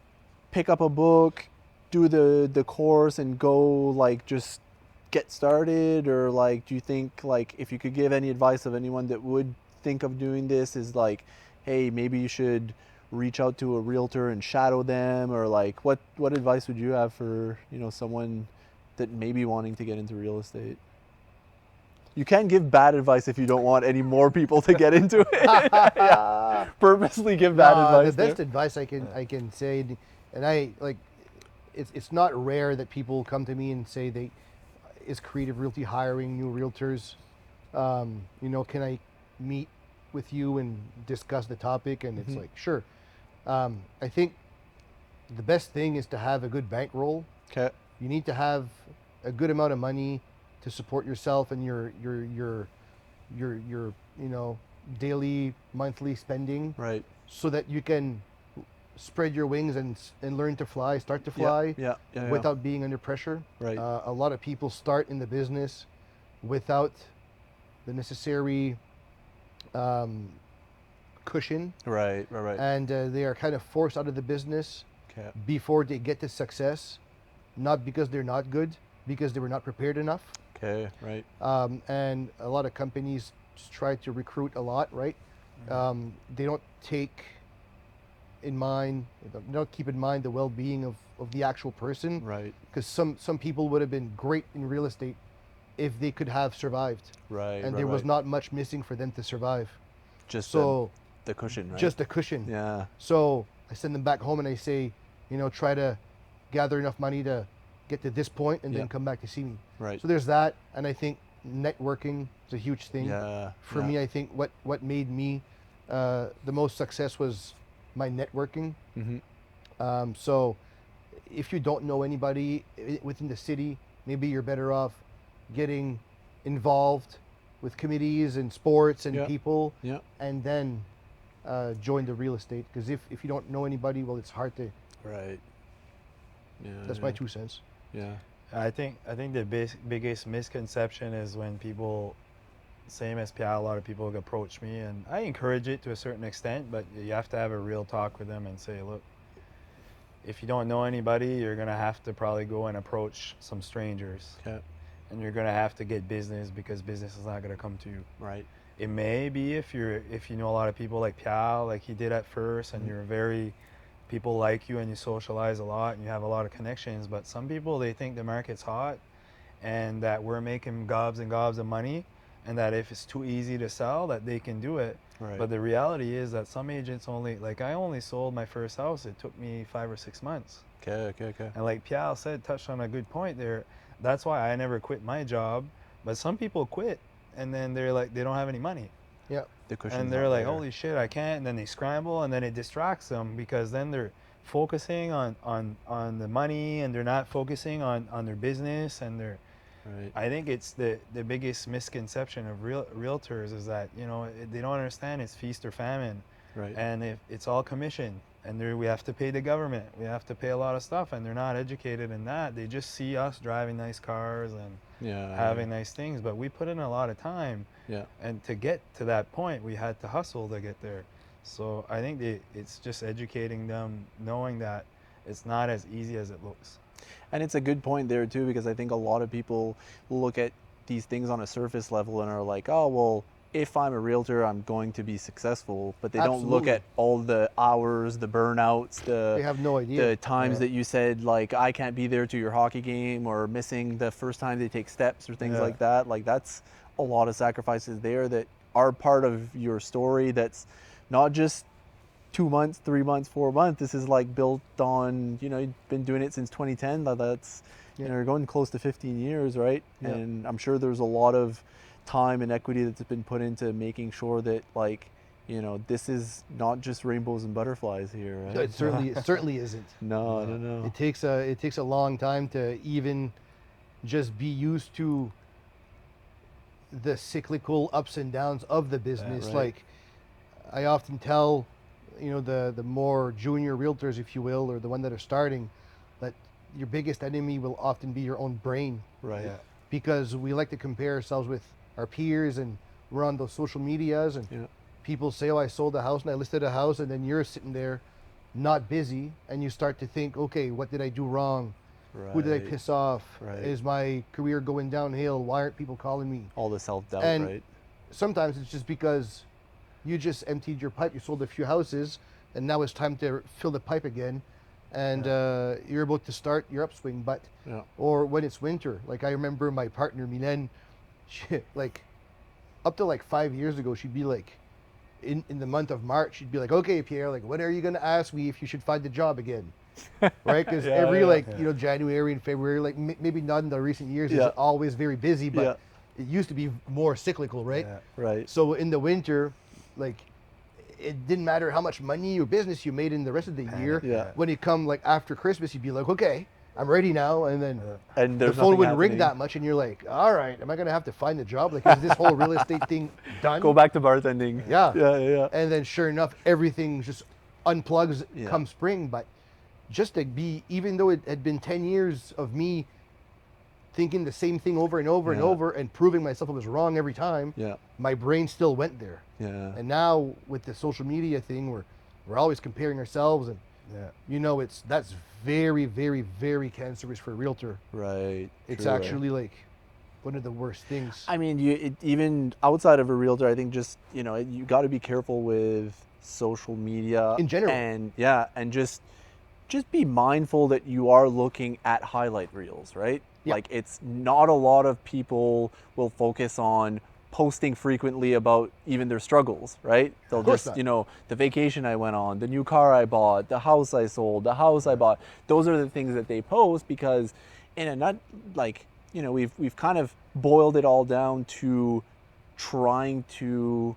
pick up a book, do the course, and go like just get started, or like do you think, like, if you could give any advice of anyone that would think of doing this, is like, hey, maybe you should reach out to a realtor and shadow them, or like what advice would you have for someone that may be wanting to get into real estate? You can give bad advice if you don't want any more people to get into it. Yeah. Purposely give bad advice. The best there. advice I can say, and I like, it's not rare that people come to me and say is Creative Realty hiring new realtors? Can I meet with you and discuss the topic, and it's Mhm. like, sure. I think the best thing is to have a good bankroll. Okay. You need to have a good amount of money to support yourself and your daily, monthly spending, Right. so that you can spread your wings and learn to fly, start to Yeah. fly Yeah. without being under pressure. Right. A lot of people start in the business without the necessary cushion, Right. and they are kind of forced out of the business Okay. before they get to success, not because they're not good, because they were not prepared enough. Okay. Right. And a lot of companies try to recruit a lot, right? They don't take in mind, they don't keep in mind the well-being of the actual person, Right. because some people would have been great in real estate if they could have survived, Right. and there was not much missing for them to survive. just So the cushion, right? just a cushion. Yeah. So I send them back home and I say, try to gather enough money to get to this point and Yeah. then come back to see me. Right. So there's that, and I think networking is a huge thing. Yeah. For me, I think what made me the most success was my networking. Mm-hmm. So if you don't know anybody within the city, maybe you're better off getting involved with committees and sports and Yeah. people, Yeah. and then join the real estate. Because if you don't know anybody, well, it's hard to. Right. Yeah. That's my 2 cents. Yeah. I think the biggest misconception is when people, same as Pierre, a lot of people approach me, and I encourage it to a certain extent, but you have to have a real talk with them and say, look, if you don't know anybody, you're gonna have to probably go and approach some strangers, Okay. and you're gonna have to get business, because business is not gonna come to you. Right. It may be if you know a lot of people like Pierre, like he did at first, and Mhm. people like you and you socialize a lot and you have a lot of connections, but some people, they think the market's hot and that we're making gobs and gobs of money, and that if it's too easy to sell, that they can do it. Right. But the reality is that some agents I only sold my first house, it took me 5 or 6 months. Okay. And like Pierre touched on a good point there. That's why I never quit my job. But some people quit and then they're like, they don't have any money. Yeah. The cushion. And they're like, holy shit, I can't. And then they scramble, and then it distracts them, because then they're focusing on the money, and they're not focusing on their business. And Right. I think it's the biggest misconception of realtors is that, they don't understand it's feast or famine. Right. And if it's all commission, and we have to pay the government, we have to pay a lot of stuff, and they're not educated in that. They just see us driving nice cars and Yeah. having nice things, but we put in a lot of time. Yeah. And to get to that point, we had to hustle to get there. So I think it's just educating them, knowing that it's not as easy as it looks. And it's a good point there too, because I think a lot of people look at these things on a surface level and are like, oh, well, if I'm a realtor, I'm going to be successful, but they don't look Absolutely. at all the hours, the burnouts, They have no idea. the times Yeah. that you said, like, I can't be there to your hockey game, or missing the first time they take steps or things Yeah. like that. Like, that's a lot of sacrifices there that are part of your story. That's not just 2 months, 3 months, 4 months. This is like built on, you've been doing it since 2010. That's, Yeah. you're going close to 15 years, right? Yeah. And I'm sure there's a lot of time and equity that's been put into making sure that, like, this is not just rainbows and butterflies here, right? It certainly isn't. No. It takes a long time to even just be used to the cyclical ups and downs of the business. right. Like, I often tell, the more junior realtors, if you will, or the one that are starting, that your biggest enemy will often be your own brain, Right. Yeah. because we like to compare ourselves with our peers, and we're on those social medias, and Yeah. people say, oh, I sold a house and I listed a house, and then you're sitting there not busy, and you start to think, okay, what did I do wrong? Right. Who did I piss off? Right. Is my career going downhill? Why aren't people calling me? All the self-doubt, And right? sometimes it's just because you just emptied your pipe, you sold a few houses, and now it's time to fill the pipe again, and you're about to start your upswing. But Yeah. or when it's winter, like I remember my partner Milen, she, like up to like 5 years ago, she'd be like, in the month of March, she'd be like, okay, Pierre, like, when are you going to ask me if you should find a job again? Right? Because Yeah, every yeah. January and February, like maybe not in the recent years, Yeah. it's always very busy, but Yeah. it used to be more cyclical, right? Yeah. Right. So in the winter, like it didn't matter how much money or business you made in the rest of the year. Yeah. When you come like after Christmas, you'd be like, okay, I'm ready now, and then And the there's phone nothing wouldn't ring happening. that much, and you're like, all right, am I gonna have to find a job? Like, is this whole real estate thing done? Go back to bartending. Yeah. Yeah. And then sure enough, everything just unplugs Yeah. come spring. But just to be, even though it had been 10 years of me thinking the same thing over and over and Yeah. over and proving myself I was wrong every time, Yeah. my brain still went there. Yeah. And now with the social media thing, we're always comparing ourselves, and Yeah. you know, that's very, very, very cancerous for a realtor. Right. It's True. actually like one of the worst things. I mean, even outside of a realtor, I think just, you got to be careful with social media In general. and just be mindful that you are looking at highlight reels, right? Yeah. Like, it's not a lot of people will focus on posting frequently about even their struggles, right? They'll Of course just, not. the vacation I went on, the new car I bought, the house I sold, the house I bought. Those are the things that they post because in a nut, like, we've kind of boiled it all down to trying to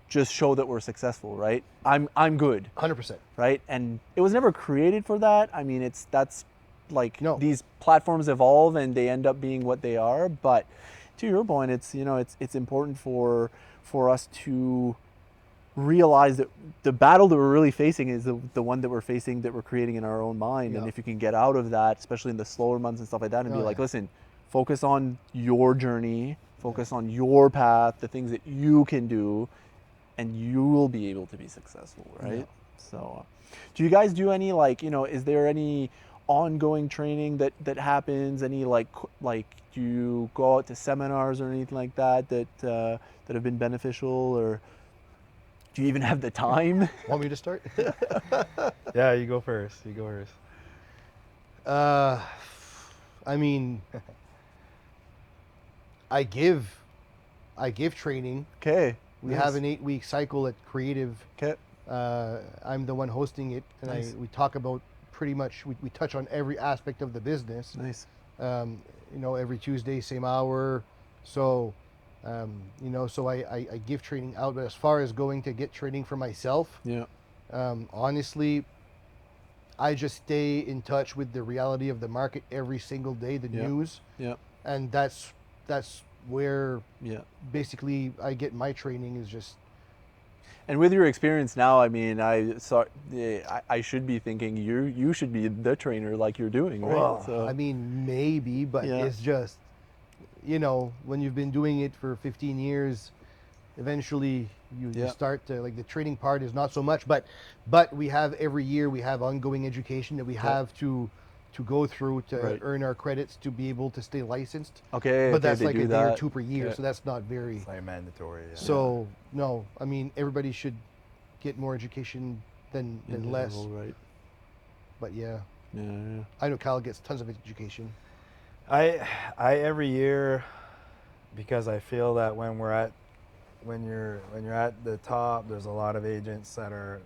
just show that we're successful, right? I'm good, 100%. right? And it was never created for that. I mean, that's like No. these platforms evolve and they end up being what they are. But to your point, it's it's important for us to realize that the battle that we're really facing is the one that we're facing, that we're creating in our own mind. And Yeah. if you can get out of that, especially in the slower months and stuff like that, and be Oh, like, yeah. listen, focus on your journey, focus on your path, the things that you can do, and you will be able to be successful, right? Yeah. So, do you guys do any, like, is there any ongoing training that happens? Any like do you go out to seminars or anything like that that have been beneficial, or do you even have the time? Want me to start? Yeah, you go first. I mean, I give training. Okay. We have an 8-week cycle at Creative. Okay. I'm the one hosting it, and Nice. we talk about pretty much, we touch on every aspect of the business. Nice. Every Tuesday, same hour. So, so I give training out. But as far as going to get training for myself, Yeah. honestly, I just stay in touch with the reality of the market every single day, the Yeah. news, Yeah. and that's where Yeah. basically I get my training is just. And with your experience now, I mean, I should be thinking you should be the trainer like you're doing, right? Well, So, I mean, maybe, but Yeah. it's just, when you've been doing it for 15 years, eventually you Yeah. start to, like, the training part is not so much, but we have every year we have ongoing education that we have to go through to Right. earn our credits to be able to stay licensed. okay, But that's they like do a day or that. two per year, Yeah. so that's not very. It's like mandatory. Yeah. So no, I mean, everybody should get more education than In less. general, right? But yeah, Yeah. I know Kyle gets tons of education. I every year, because I feel that when you're at the top, there's a lot of agents that are,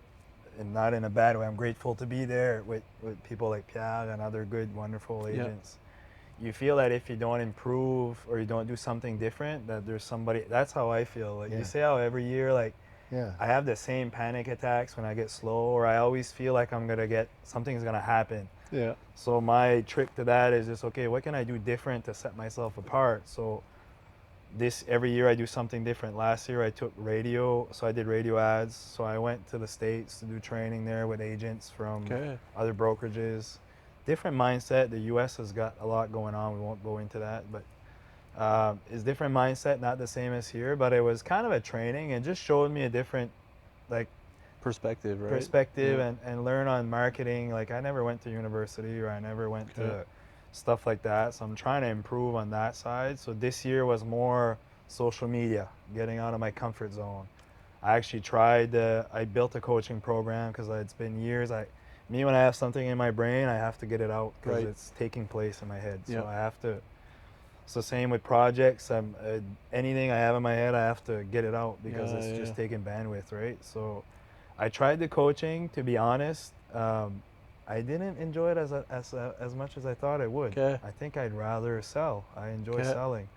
and not in a bad way. I'm grateful to be there with people like Pierre and other good, wonderful Yeah. agents. You feel that if you don't improve or you don't do something different, that there's somebody. That's how I feel. Like Yeah. you say, how every year, like Yeah. I have the same panic attacks when I get slow, or I always feel like something's gonna happen. Yeah. So my trick to that is just, okay, what can I do different to set myself apart? So every year I do something different. Last year I took radio, so I did radio ads. So I went to the States to do training there with agents from Okay. other brokerages. Different mindset. The US has got a lot going on. We won't go into that, but it's different mindset, not the same as here, but it was kind of a training and just showed me a different, like, Perspective, right? perspective Yeah. and learn on marketing. Like, I never went to university, or I never went Okay. to stuff like that, so I'm trying to improve on that side. So this year was more social media, getting out of my comfort zone. I actually I built a coaching program because it's been years. When I have something in my brain, I have to get it out because Right. it's taking place in my head. So Yeah. I have to. So same with projects. Anything I have in my head, I have to get it out because Yeah, it's yeah, just yeah. taking bandwidth, right? So I tried the coaching. To be honest, I didn't enjoy it as much as I thought I would. Okay. I think I'd rather sell. I enjoy Okay. selling.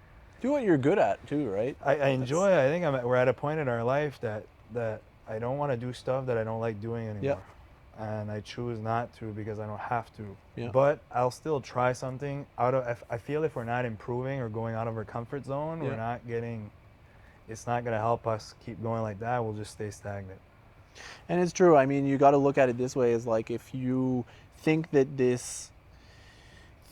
Do what you're good at too, right? I enjoy. I think we're at a point in our life that that I don't want to do stuff that I don't like doing Yeah. anymore. And I choose not to because I don't have to. Yeah. But I'll still try something out of, I feel if we're not improving or going out of our comfort zone, Yeah. we're not getting, it's not going to help us keep going like that. We'll just stay stagnant. And it's true. I mean, you got to look at it this way: is like if you think that this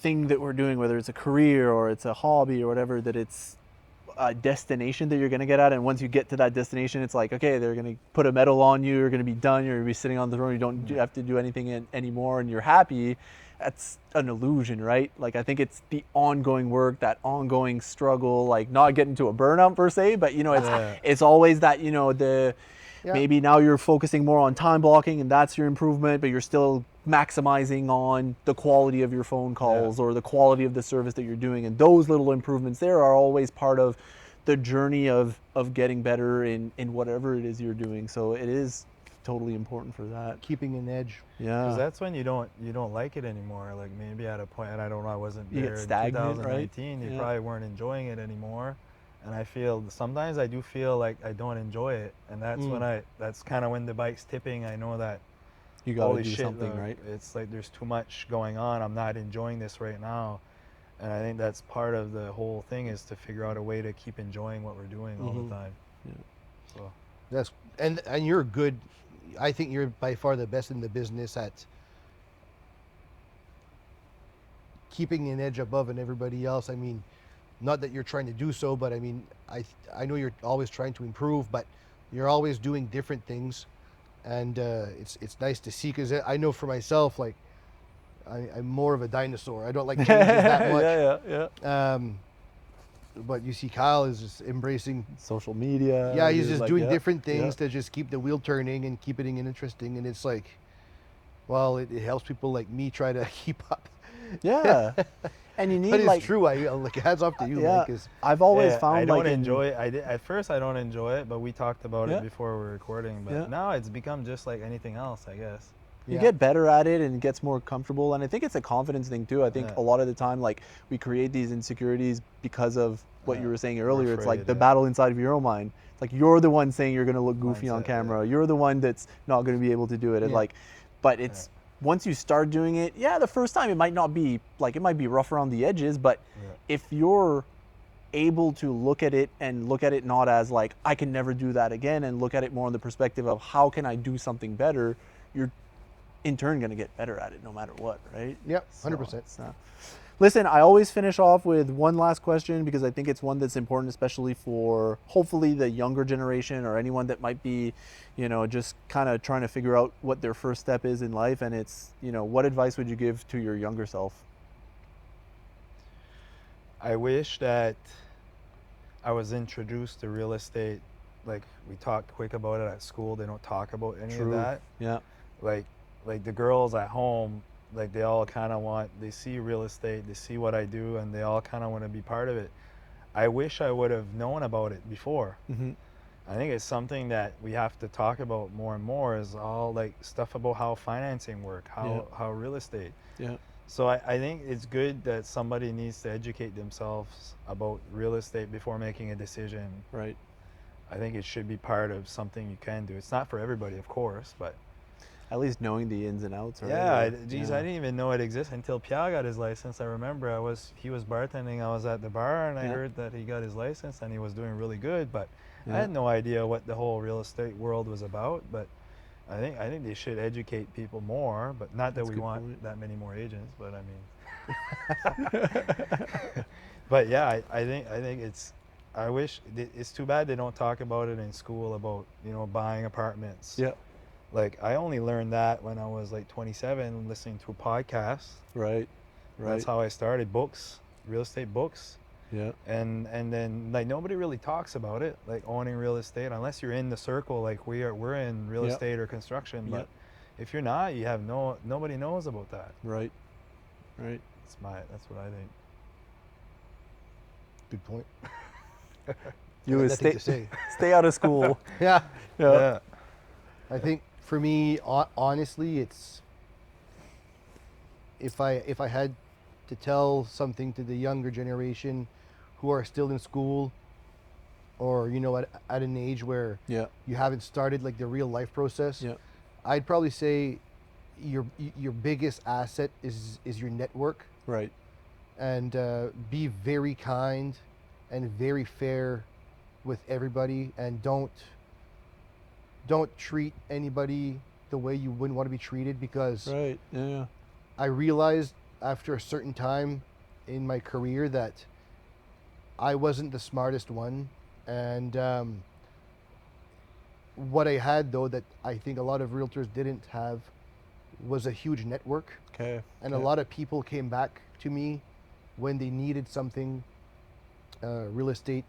thing that we're doing, whether it's a career or it's a hobby or whatever, that it's a destination that you're going to get at, and once you get to that destination, it's like, okay, they're going to put a medal on you, you're going to be done, you're going to be sitting on the throne, you don't have to do anything anymore, and you're happy. That's an illusion, right? Like, I think it's the ongoing work, that ongoing struggle, like not getting to a burnout per se, but it's always that, maybe now you're focusing more on time blocking and that's your improvement, but you're still maximizing on the quality of your phone calls or the quality of the service that you're doing. And those little improvements there are always part of the journey of getting better in whatever it is you're doing. So it is totally important for that. Keeping an edge. Yeah. Because that's when you don't like it anymore. Like maybe at a point, and I don't know, I wasn't You there get in stagnant, 2019, right? you probably weren't enjoying it anymore. And I feel, sometimes I do feel like I don't enjoy it. And that's when that's kind of when the bike's tipping. I know that, You got to holy do shit, something, right? it's like there's too much going on. I'm not enjoying this right now. And I think that's part of the whole thing, is to figure out a way to keep enjoying what we're doing all the time. Yeah. So That's and you're good. I think you're by far the best in the business at keeping an edge above and everybody else. I mean, not that you're trying to do so, but I mean, I know you're always trying to improve, but you're always doing different things, and it's nice to see, because I know for myself, like I'm more of a dinosaur. I don't like changes that much. yeah. But you see, Kyle is just embracing. Social media. Yeah, he's just like, doing yeah, different things yeah. to just keep the wheel turning and keep it interesting. And it's like, well, it helps people like me try to keep up. Yeah. And you need, But it's like, true. I like, hats off to you, yeah. man. 'Cause I've always yeah, found, I don't like, enjoy it. At first I don't enjoy it, but we talked about Yeah. it before we were recording. But Yeah. now it's become just like anything else, I guess. you Yeah. get better at it and it gets more comfortable. And I think it's a confidence thing too. I think Yeah. a lot of the time, like, we create these insecurities because of what you were saying earlier. It's like afraid, the yeah. battle inside of your own mind. It's like you're the one saying you're going to look goofy on Mindset, camera. yeah. You're the one that's not going to be able to do it. And Yeah. like, but it's once you start doing it, the first time it might not be like, it might be rough around the edges, but if you're able to look at it and look at it not as like, I can never do that again, and look at it more in the perspective of how can I do something better, you're in turn going to get better at it no matter what, right? Yep, So 100%. listen, I always finish off with one last question, because I think it's one that's important, especially for hopefully the younger generation or anyone that might be, just kind of trying to figure out what their first step is in life. And it's, what advice would you give to your younger self? I wish that I was introduced to real estate. Like, we talked quick about it at school. They don't talk about any of that. Yeah. Like the girls at home, like they all kind of they see real estate, they see what I do, and they all kind of want to be part of it. I wish I would have known about it before. Mm-hmm. I think it's something that we have to talk about more and more, is all like stuff about how financing work, how real estate. Yeah. So I think it's good that somebody needs to educate themselves about real estate before making a decision. Right. I think it should be part of something you can do. It's not for everybody, of course, but At least knowing the ins and outs. Right? yeah, I didn't even know it existed until Pierre got his license. I remember he was bartending. I was at the bar and I heard that he got his license and he was doing really good, but I had no idea what the whole real estate world was about. But I think they should educate people more, but not that we want that many more agents, but I mean, but yeah, I think I wish, it's too bad they don't talk about it in school, about, buying apartments. Yeah. Like, I only learned that when I was like 27, listening to podcasts. Right. That's how I started. Books, real estate books. Yeah. And then, like, nobody really talks about it, like owning real estate, unless you're in the circle like we're in real estate or construction. But if you're not, nobody knows about that. Right. That's what I think. Good point. You would Nothing to say. stay out of school. Yeah. Yeah. I think for me, honestly, it's if I had to tell something to the younger generation who are still in school, or at an age where Yeah. you haven't started like the real life process, Yeah. I'd probably say your biggest asset is your network, Right. and be very kind and very fair with everybody, and don't treat anybody the way you wouldn't want to be treated, because Right. Yeah. I realized after a certain time in my career that I wasn't the smartest one, and what I had though that I think a lot of realtors didn't have was a huge network, Okay. and a lot of people came back to me when they needed something real estate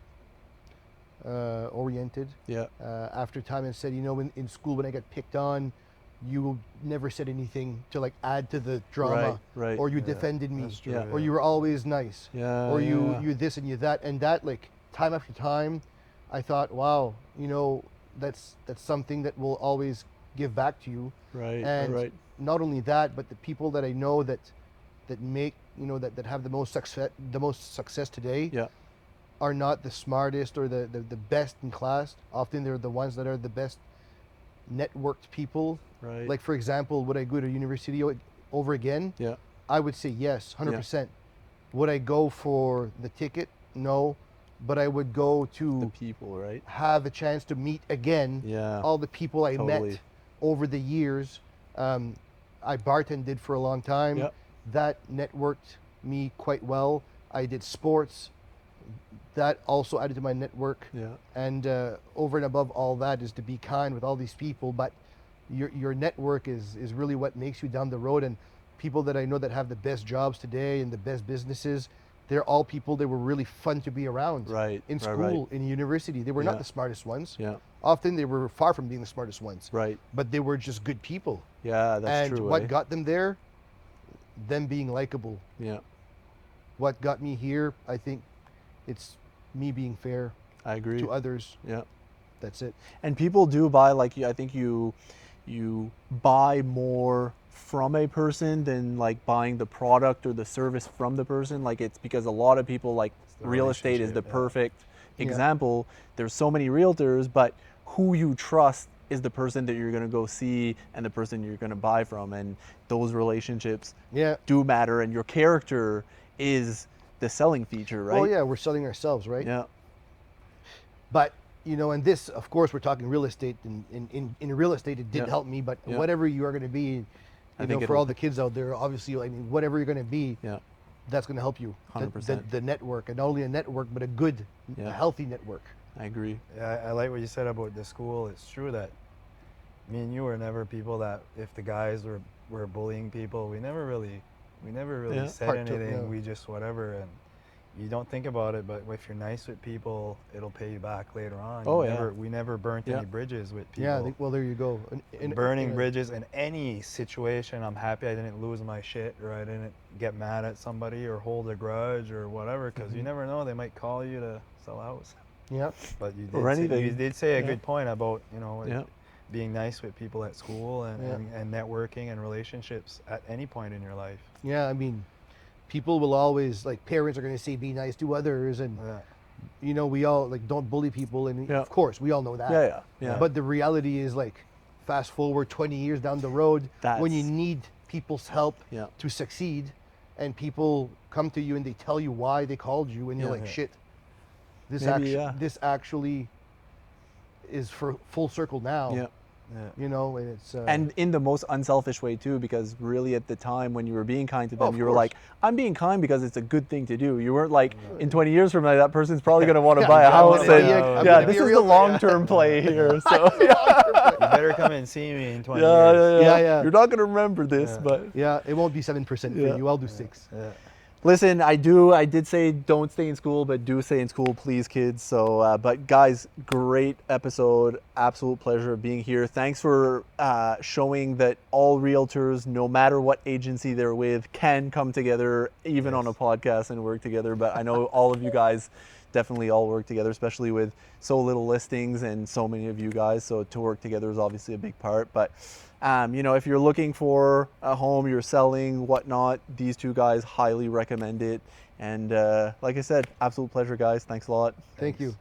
oriented Yeah. after time, and said, in school when I got picked on, you never said anything to like add to the drama, Right. or you defended me, That's true, Yeah. or you were always nice, Yeah. or yeah. you this and you that, and that, like, time after time, I thought, wow, that's something that will always give back to you. Right. And Right. not only that, but the people that I know that make that have the most success today Yeah. are not the smartest or the best in class. Often they're the ones that are the best networked people. Right. Like, for example, would I go to university over again? Yeah. I would say yes, 100%. Would I go for the ticket? No, but I would go The to people. Right. have a chance to meet again Yeah. all the people I Totally. met over the years. I bartended for a long time. Yeah. That networked me quite well. I did sports. That also added to my network. Yeah. And over and above all that is to be kind with all these people. But your network is really what makes you down the road. And people that I know that have the best jobs today and the best businesses, they're all people that were really fun to be around. Right. In Right, school, right. in university, they were Yeah. not the smartest ones. Yeah. Often they were far from being the smartest ones. Right. But they were just good people. Yeah. That's And true. what eh? got them there? Them being likable. Yeah. What got me here? I think it's me being fair I agree. to others. Yeah. That's it. And people do buy, like, I think you buy more from a person than like buying the product or the service from the person. Like, it's because a lot of people, like, the real estate is the relationship, yeah. perfect Yeah. example. There's so many realtors, but who you trust is the person that you're going to go see and the person you're going to buy from, and those relationships Yeah. do matter, and your character is the selling feature, right? Well, yeah, we're selling ourselves, right? Yeah. But and this, of course, we're talking real estate. In real estate, it did Yeah. help me. But Yeah. whatever you are going to be, I think for all it'll- the kids out there, obviously, I mean, whatever you're going to be, Yeah. that's going to help you. 100%. The network, and not only a network, but a good, Yeah. a healthy network. I agree. Yeah, I like what you said about the school. It's true that me and you were never people that, if the guys were bullying people, we never really Yeah. said Partook, anything. yeah. We just whatever, and you don't think about it. But if you're nice with people, it'll pay you back later on. Oh, You yeah. never- we never burnt Yeah. any bridges with people. Yeah. Well, there you go. Burning bridges in any situation. I'm happy I didn't lose my shit, or I didn't get mad at somebody or hold a grudge or whatever, because you never know, they might call you to sell a house. Yeah. But you did Or anything. you did say a Yeah. good point about Yeah. being nice with people at school and, Yeah. and networking and relationships at any point in your life. Yeah. I mean, people will always, like, parents are going to say, be nice to others, and Yeah. we all, like, don't bully people, and Yeah. of course we all know that. Yeah. Yeah. But the reality is, like, fast forward 20 years down the road, when you That's- need people's help Yeah. to succeed, and people come to you and they tell you why they called you, and you're Yeah. like, shit, this Maybe, yeah. this actually is for full circle now. Yeah. Yeah. And it's And in the most unselfish way too, because really at the time when you were being kind to them, of you were course. like, I'm being kind because it's a good thing to do. You weren't like, in 20 years from now, that person's probably going to want to Yeah, buy a I'm house. gonna And be I'm yeah, gonna this be a is the realtor, long-term play here. So yeah, You better come and see me in 20 yeah, years. yeah, Yeah. You're not going to remember this, Yeah. but yeah, it won't be 7% for Yeah. you. I'll do 6. Yeah. listen, I did say don't stay in school, but do stay in school, please, kids. So, but guys, great episode. Absolute pleasure of being here. Thanks for showing that all realtors, no matter what agency they're with, can come together, even on a podcast, and work together. But I know all of you guys definitely all work together, especially with so little listings and so many of you guys. So to work together is obviously a big part. But if you're looking for a home, you're selling, whatnot, these two guys highly recommend it. And like I said, absolute pleasure, guys. Thanks a lot. Thank you.